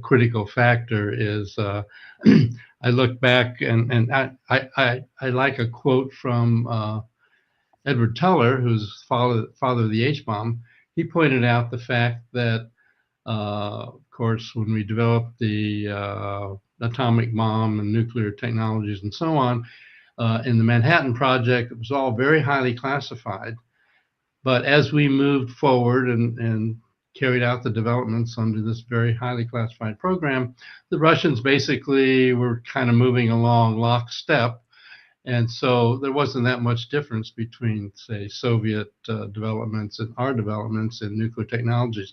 critical factor is I look back and I like a quote from Edward Teller, who's father of the H-bomb. He pointed out the fact that of course, when we developed the atomic bomb and nuclear technologies and so on, in the Manhattan Project, it was all very highly classified. But as we moved forward and carried out the developments under this very highly classified program, the Russians basically were kind of moving along lockstep. And so there wasn't that much difference between, say, Soviet developments and our developments in nuclear technologies.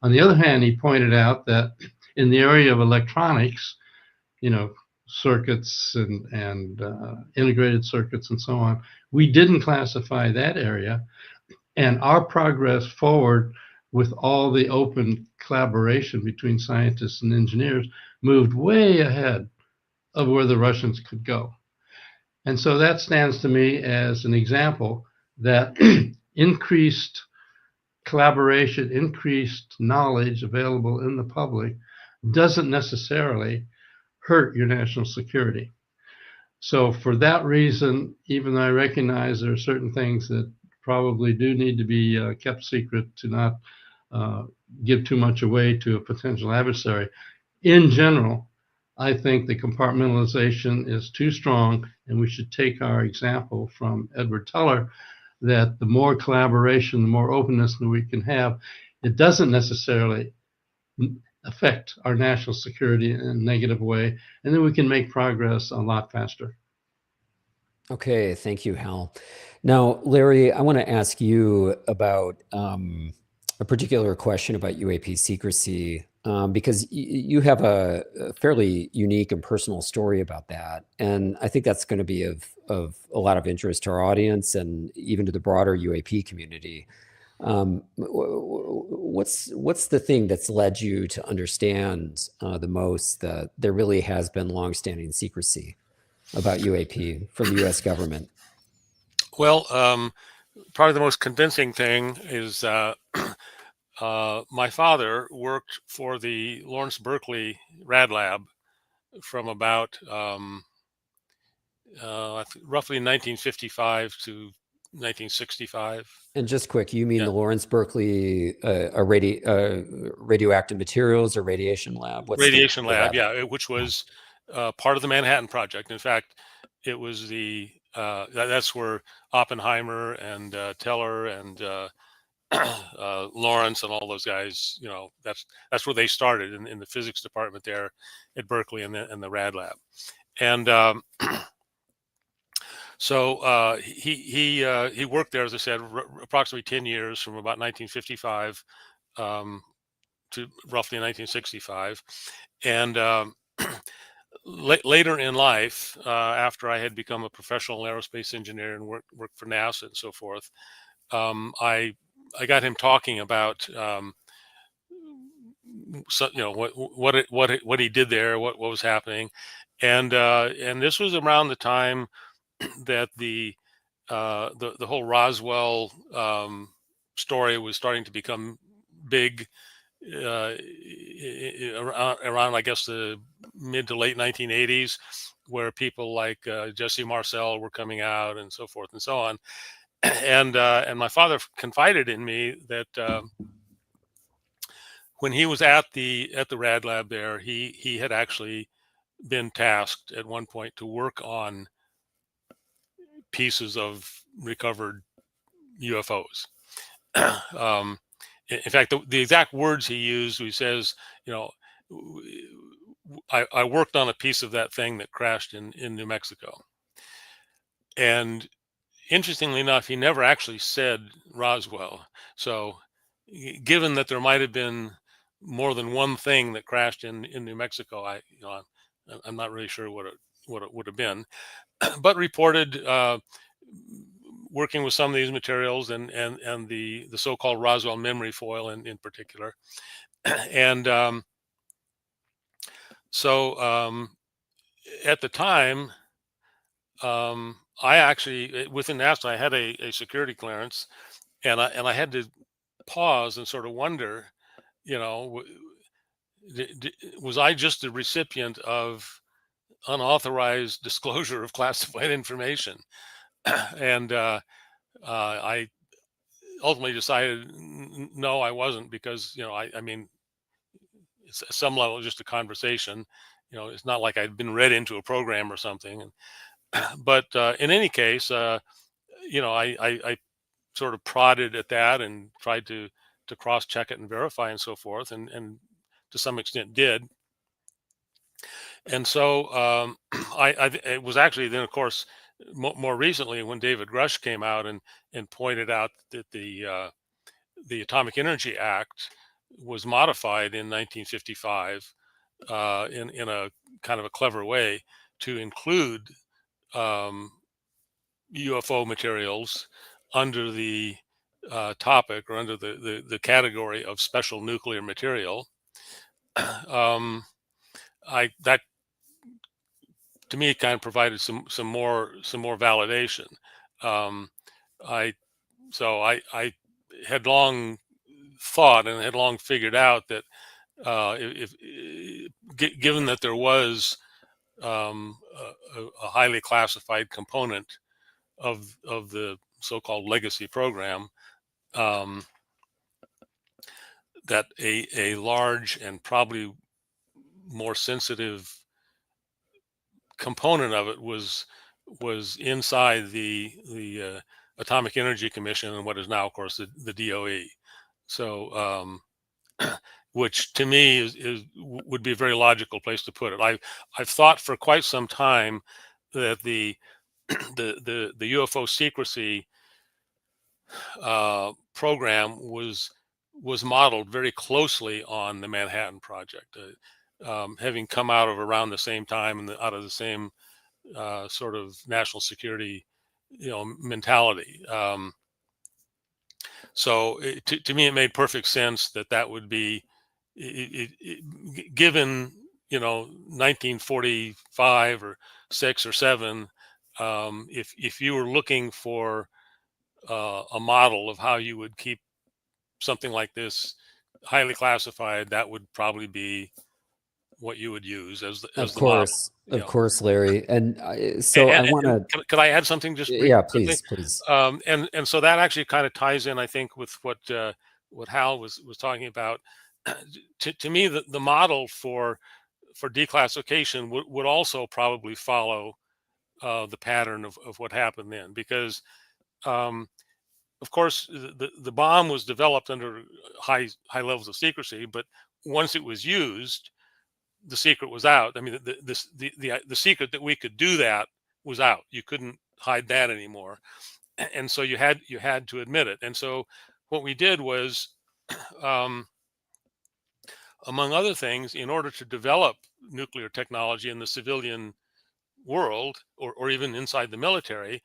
On the other hand, he pointed out that in the area of electronics, you know, circuits and integrated circuits and so on, we didn't classify that area. And our progress forward with all the open collaboration between scientists and engineers moved way ahead of where the Russians could go. And so that stands to me as an example that increased collaboration, increased knowledge available in the public doesn't necessarily hurt your national security. So for that reason, even though I recognize there are certain things that probably do need to be kept secret to not give too much away to a potential adversary, in general, I think the compartmentalization is too strong, and we should take our example from Edward Teller that the more collaboration, the more openness that we can have, it doesn't necessarily affect our national security in a negative way, and then we can make progress a lot faster. Okay, thank you, Hal. Now, Larry, I want to ask you about a particular question about UAP secrecy, because you have a fairly unique and personal story about that. And I think that's going to be of a lot of interest to our audience and even to the broader UAP community. What's the thing that's led you to understand the most that there really has been longstanding secrecy about UAP from the U.S. government? Well, probably the most convincing thing is my father worked for the Lawrence Berkeley Rad Lab from about roughly 1955 to 1965. And just quick, you mean the Lawrence Berkeley radioactive materials or radiation lab? What's radiation the lab, yeah, which was part of the Manhattan Project. In fact, it was that's where Oppenheimer and Teller and Lawrence and all those guys, you know, that's where they started in the physics department there at Berkeley and the Rad Lab. And So he worked there, as I said, approximately 10 years, from about 1955 to roughly 1965, and later in life, after I had become a professional aerospace engineer and worked for NASA and so forth, I got him talking about so, what he did there, what was happening, and this was around the time that the whole Roswell story was starting to become big, around I guess the mid to late 1980s, where people like Jesse Marcel were coming out and so forth and so on. And my father confided in me that when he was at the rad lab there, he had actually been tasked at one point to work on pieces of recovered UFOs. In fact, the exact words he used, he says, I worked on a piece of that thing that crashed in New Mexico. And interestingly enough, he never actually said Roswell. So given that there might have been more than one thing that crashed in New Mexico, I'm not really sure what it would have been, but reported working with some of these materials and the so-called Roswell memory foil in particular. And so at the time, I actually, within NASA, I had a security clearance, and I had to pause and sort of wonder, was I just the recipient of unauthorized disclosure of classified information? And I ultimately decided no, I wasn't, because I mean, it's at some level just a conversation. It's not like I'd been read into a program or something. But in any case, I sort of prodded at that and tried to cross-check it and verify and so forth, and to some extent did. And so it was actually then, of course, more recently when David Grush came out and pointed out that the Atomic Energy Act was modified in 1955 in a kind of a clever way to include UFO materials under the topic, or under the category of special nuclear material. That to me kind of provided some more validation. I had long thought and had long figured out that given that there was a highly classified component of the so-called legacy program, that a large and probably more sensitive component of it was inside the Atomic Energy Commission, and what is now, of course, the DOE. So, which to me would be a very logical place to put it. I've thought for quite some time that the UFO secrecy program was modeled very closely on the Manhattan Project, having come out of around the same time and out of the same sort of national security, mentality. So to me, it made perfect sense that would be given, 1945 or 6 or 7. If you were looking for a model of how you would keep something like this highly classified, that would probably be what you would use as the model. Of course, Larry. And so I want to. Could I add something just briefly? Yeah, please. And so that actually kind of ties in, I think, with what Hal was talking about. To me, the model for declassification would also probably follow the pattern of what happened then, because of course the bomb was developed under high levels of secrecy, but once it was used, the secret was out. I mean, the secret that we could do that was out. You couldn't hide that anymore. And so you had to admit it. And so what we did was, among other things, in order to develop nuclear technology in the civilian world, or even inside the military,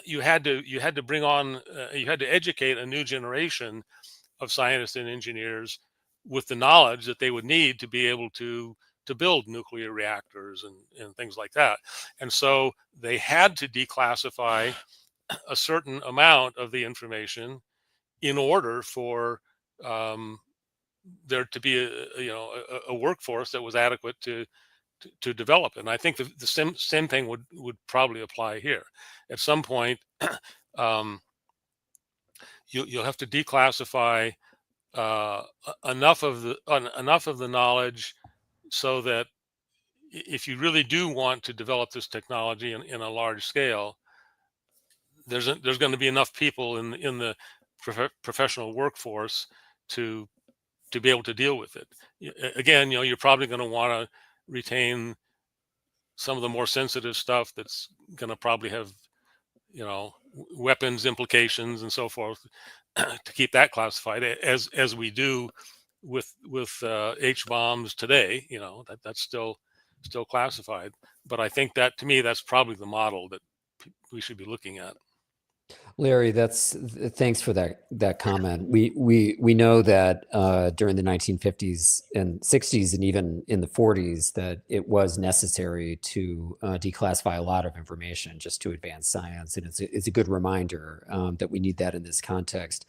you had to bring on, you had to educate a new generation of scientists and engineers with the knowledge that they would need to be able to build nuclear reactors and things like that. And so they had to declassify a certain amount of the information in order for there to be a workforce that was adequate to develop. And I think the same thing would probably apply here. At some point, you'll have to declassify enough of the knowledge so that if you really do want to develop this technology in a large scale, there's going to be enough people in the professional workforce to be able to deal with it. Again, you're probably going to want to retain some of the more sensitive stuff that's going to probably have, weapons implications and so forth, to keep that classified, as we do with H bombs today. That's still classified. But I think that, to me, that's probably the model that we should be looking at. Larry, thanks for that comment. We know that during the 1950s and 60s and even in the 40s that it was necessary to declassify a lot of information just to advance science, and it's a good reminder that we need that in this context,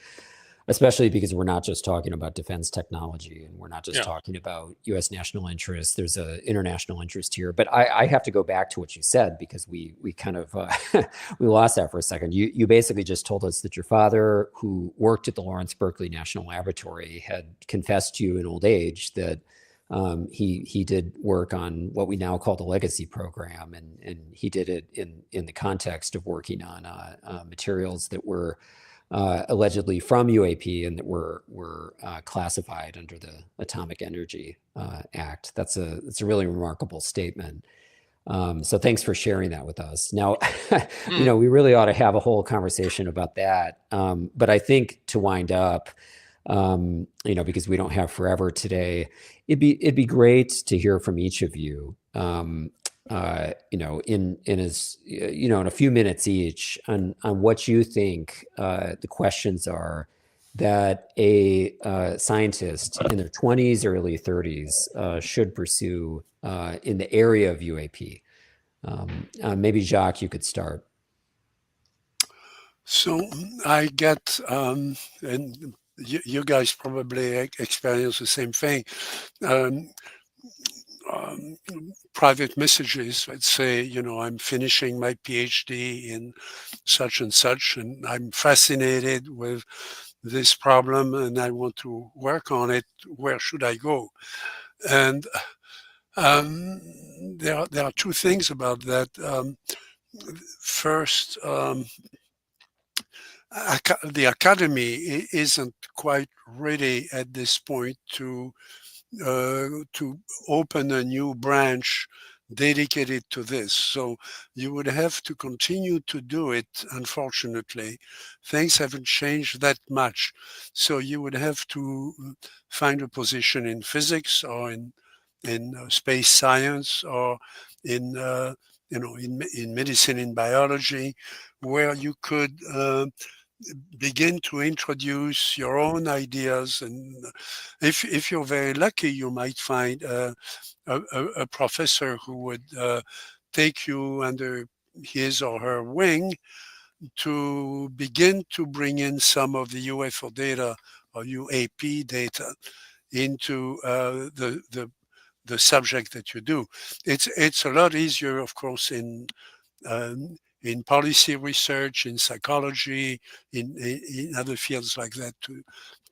especially because we're not just talking about defense technology and we're not just talking about U.S. national interest. There's an international interest here. But I have to go back to what you said, because we kind of we lost that for a second. You basically just told us that your father, who worked at the Lawrence Berkeley National Laboratory, had confessed to you in old age that he did work on what we now call the legacy program, and he did it in the context of working on materials that were allegedly from UAP and that were classified under the Atomic Energy Act. It's a really remarkable statement. So thanks for sharing that with us. Now, we really ought to have a whole conversation about that. But I think to wind up, because we don't have forever today, it'd be great to hear from each of you. In a few minutes each on what you think the questions are that a scientist in their 20s, early 30s should pursue in the area of UAP. Maybe Jacques, you could start. So I get, and you guys probably experience the same thing. Private messages, let's say, I'm finishing my PhD in such and such, and I'm fascinated with this problem and I want to work on it. Where should I go? And there are two things about that. First, the academy isn't quite ready at this point to open a new branch dedicated to this. So you would have to continue to do it. Unfortunately, things haven't changed that much. So you would have to find a position in physics or in space science or in medicine, in biology, where you could begin to introduce your own ideas. And if you're very lucky, you might find a professor who would take you under his or her wing to begin to bring in some of the UFO data or UAP data into the subject that you do. It's a lot easier, of course, in policy research, in psychology, in other fields like that,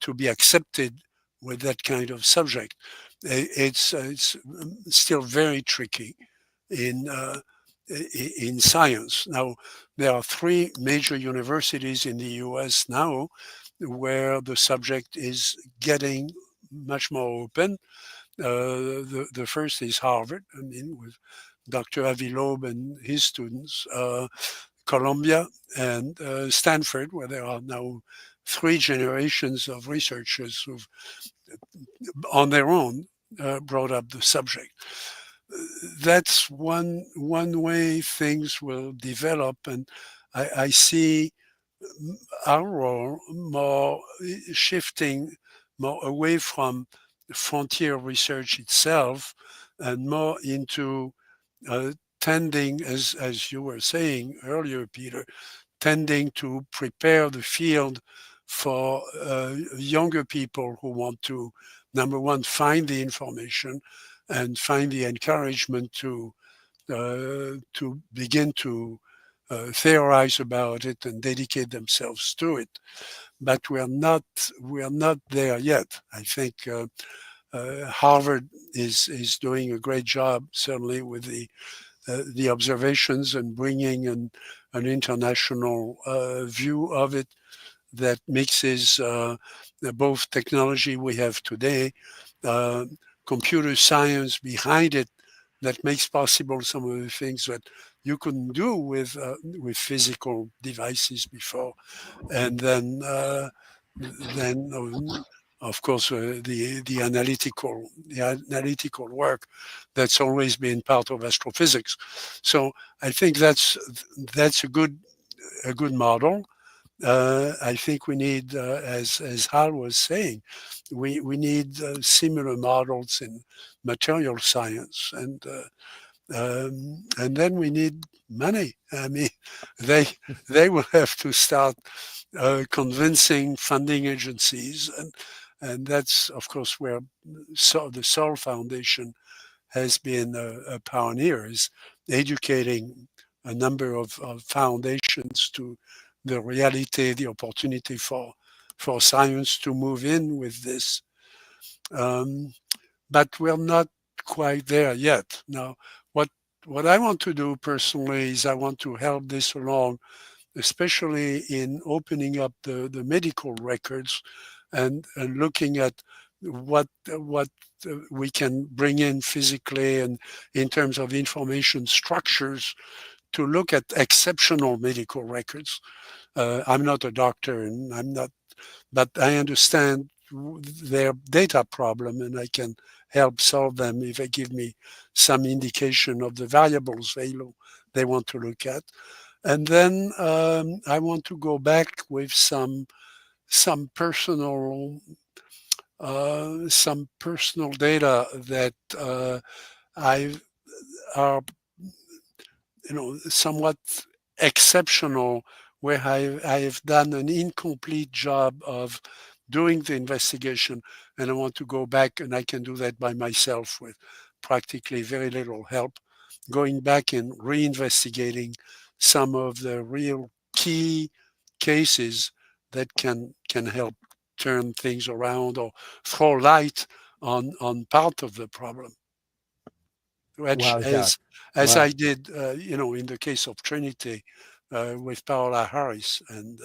to be accepted with that kind of subject. It's still very tricky in science. Now, there are 3 major universities in the US now where the subject is getting much more open. The first is Harvard, with Dr. Avi Loeb and his students Columbia and Stanford, where there are now 3 generations of researchers who've, on their own, brought up the subject. That's one way things will develop, and I see our role more shifting more away from frontier research itself and more into tending, as you were saying earlier, Peter, tending to prepare the field for younger people who want to, number one, find the information and find the encouragement to begin to theorize about it and dedicate themselves to it. But we are not there yet. I think Harvard is doing a great job, certainly with the observations and bringing an international view of it that mixes both technology we have today, computer science behind it, that makes possible some of the things that you couldn't do with physical devices before, and then of course the analytical work that's always been part of astrophysics. So I think that's a good model. I think we need, as Hal was saying, we need similar models in material science, and then we need money. I mean, they will have to start convincing funding agencies, and that's of course where the Sol Foundation has been a pioneer, is educating a number of foundations to the reality, the opportunity for science to move in with this. But we're not quite there yet. Now, what I want to do personally is I want to help this along, especially in opening up the medical records and looking at what we can bring in physically and in terms of information structures to look at exceptional medical records. I'm not a doctor, and but I understand their data problem, and I can help solve them if they give me some indication of the variables they want to look at. And then I want to go back with some personal data that are somewhat exceptional, where I have done an incomplete job of doing the investigation, and I want to go back, and I can do that by myself with practically very little help, going back and reinvestigating some of the real key cases that can help turn things around or throw light on part of the problem, which Wow, Jacques. as Wow. I did, in the case of Trinity with Paola Harris, and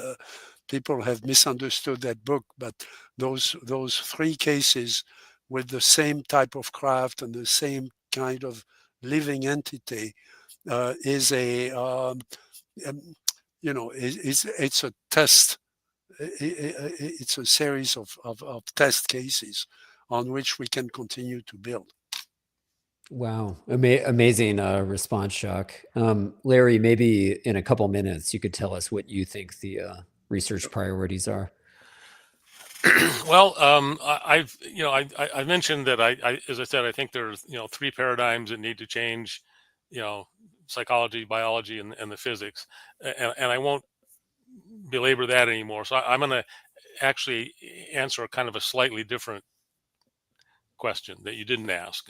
people have misunderstood that book, but those 3 cases with the same type of craft and the same kind of living entity is it's a test. It's a series of test cases on which we can continue to build. Wow. Amazing response, Jacques. Larry, maybe in a couple minutes, you could tell us what you think the research priorities are. Well, I mentioned that as I said, I think there's 3 paradigms that need to change, psychology, biology, and the physics, and I won't belabor that anymore. So I'm going to actually answer kind of a slightly different question that you didn't ask.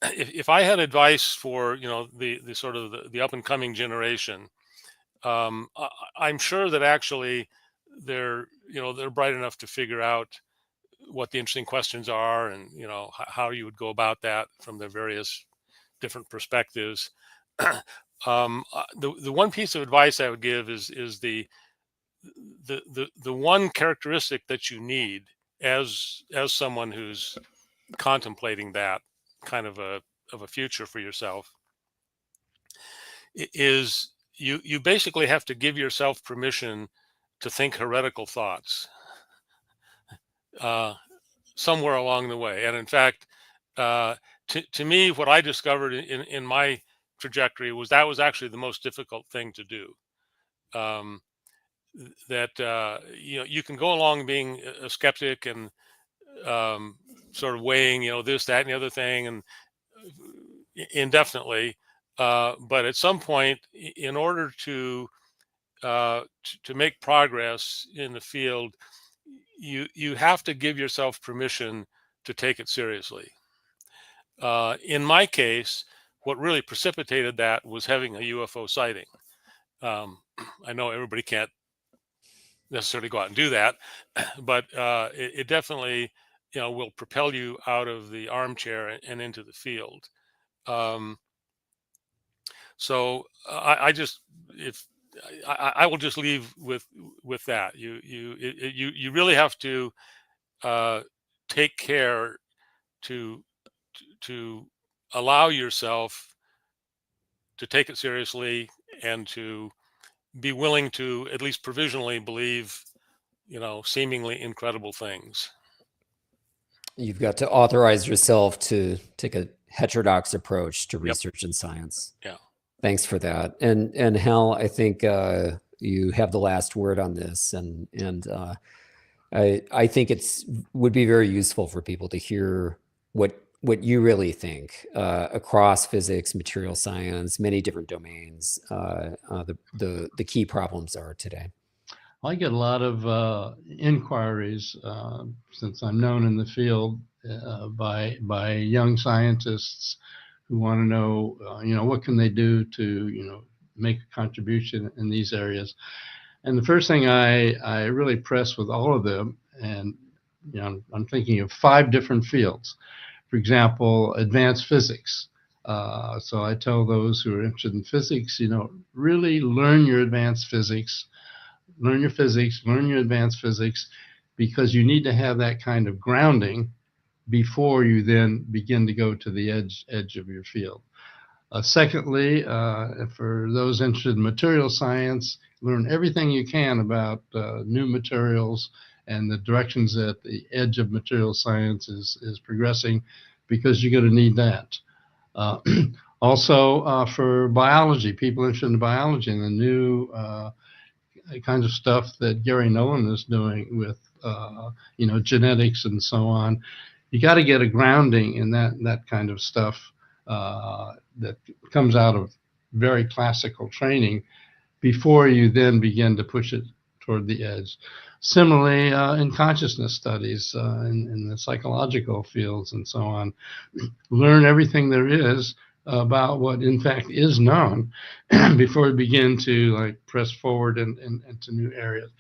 If I had advice for the sort of the up and coming generation, I'm sure that actually they're bright enough to figure out what the interesting questions are, and how you would go about that from the various different perspectives. The one piece of advice I would give is the one characteristic that you need as someone who's contemplating that kind of a future for yourself is you basically have to give yourself permission to think heretical thoughts somewhere along the way. And in fact, to me, what I discovered in my trajectory was that was actually the most difficult thing to do. You can go along being a skeptic and sort of weighing, this, that, and the other thing, and indefinitely. But at some point, in order to make progress in the field, you have to give yourself permission to take it seriously. In my case, what really precipitated that was having a UFO sighting. I know everybody can't necessarily go out and do that, but it definitely, will propel you out of the armchair and into the field. So I will just leave with that. You really have to take care to allow yourself to take it seriously and to be willing to at least provisionally believe, seemingly incredible things. You've got to authorize yourself to take a heterodox approach to research and science. Yeah. Thanks for that. And Hal, I think you have the last word on this, and I think would be very useful for people to hear what you really think across physics, material science, many different domains. The key problems are today. I get a lot of inquiries since I'm known in the field by young scientists who want to know, what can they do to, make a contribution in these areas. And the first thing I really press with all of them, and I'm thinking of 5 different fields. For example, advanced physics. So I tell those who are interested in physics, really learn your advanced physics. Learn your physics, learn your advanced physics, because you need to have that kind of grounding before you then begin to go to the edge of your field. Secondly, for those interested in material science, learn everything you can about new materials and the directions that the edge of material science is progressing, because you're going to need that. Also, for biology, people interested in biology and the new kind of stuff that Gary Nolan is doing with, genetics and so on. You got to get a grounding in that kind of stuff that comes out of very classical training before you then begin to push it toward the edge. Similarly, in consciousness studies, in the psychological fields and so on, learn everything there is about what in fact is known before we begin to press forward into new areas.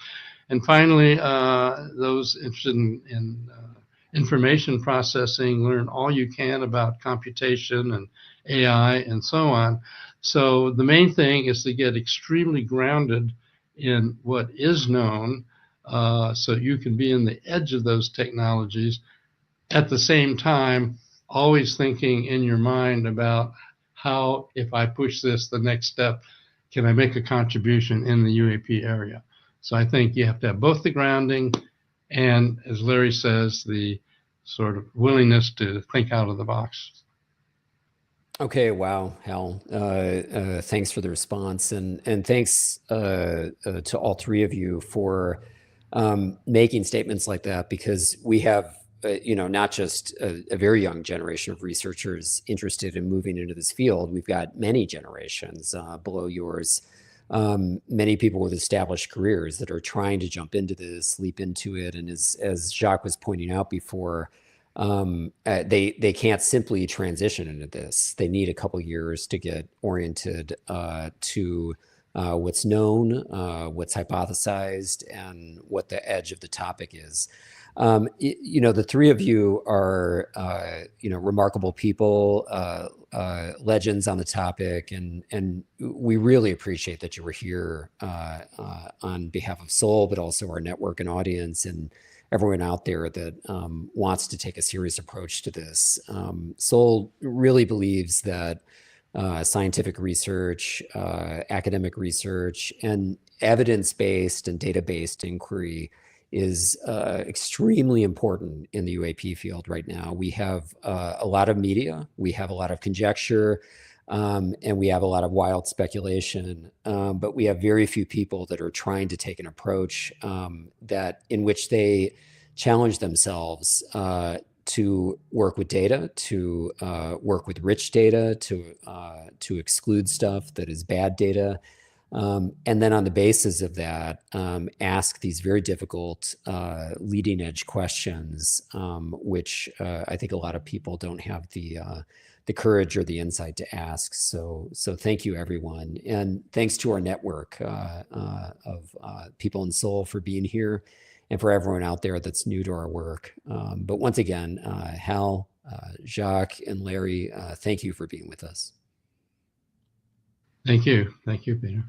And finally, those interested in information processing, learn all you can about computation and AI and so on. So the main thing is to get extremely grounded in what is known, so you can be in the edge of those technologies. At the same time, always thinking in your mind about how, if I push this, the next step, can I make a contribution in the UAP area? So I think you have to have both the grounding and, as Larry says, the sort of willingness to think out of the box. Okay, wow, Hal. Thanks for the response, and thanks to all 3 of you for making statements like that, because we have not just a very young generation of researchers interested in moving into this field. We've got many generations below yours, many people with established careers that are trying to jump into this, leap into it. And as Jacques was pointing out before, they can't simply transition into this. They need a couple years to get oriented to what's known, what's hypothesized, and what the edge of the topic is. The 3 of you are, remarkable people, legends on the topic, and we really appreciate that you were here on behalf of Soul, but also our network and audience and everyone out there that wants to take a serious approach to this. Soul really believes that scientific research, academic research, and evidence-based and data-based inquiry is extremely important in the UAP field right now. We have a lot of media, we have a lot of conjecture, and we have a lot of wild speculation, but we have very few people that are trying to take an approach in which they challenge themselves to work with data, to work with rich data, to exclude stuff that is bad data. And then on the basis of that, ask these very difficult leading edge questions, which I think a lot of people don't have the courage or the insight to ask. So thank you, everyone. And thanks to our network of people in Seoul for being here, and for everyone out there that's new to our work. But once again, Hal, Jacques, and Larry, thank you for being with us. Thank you. Thank you, Peter.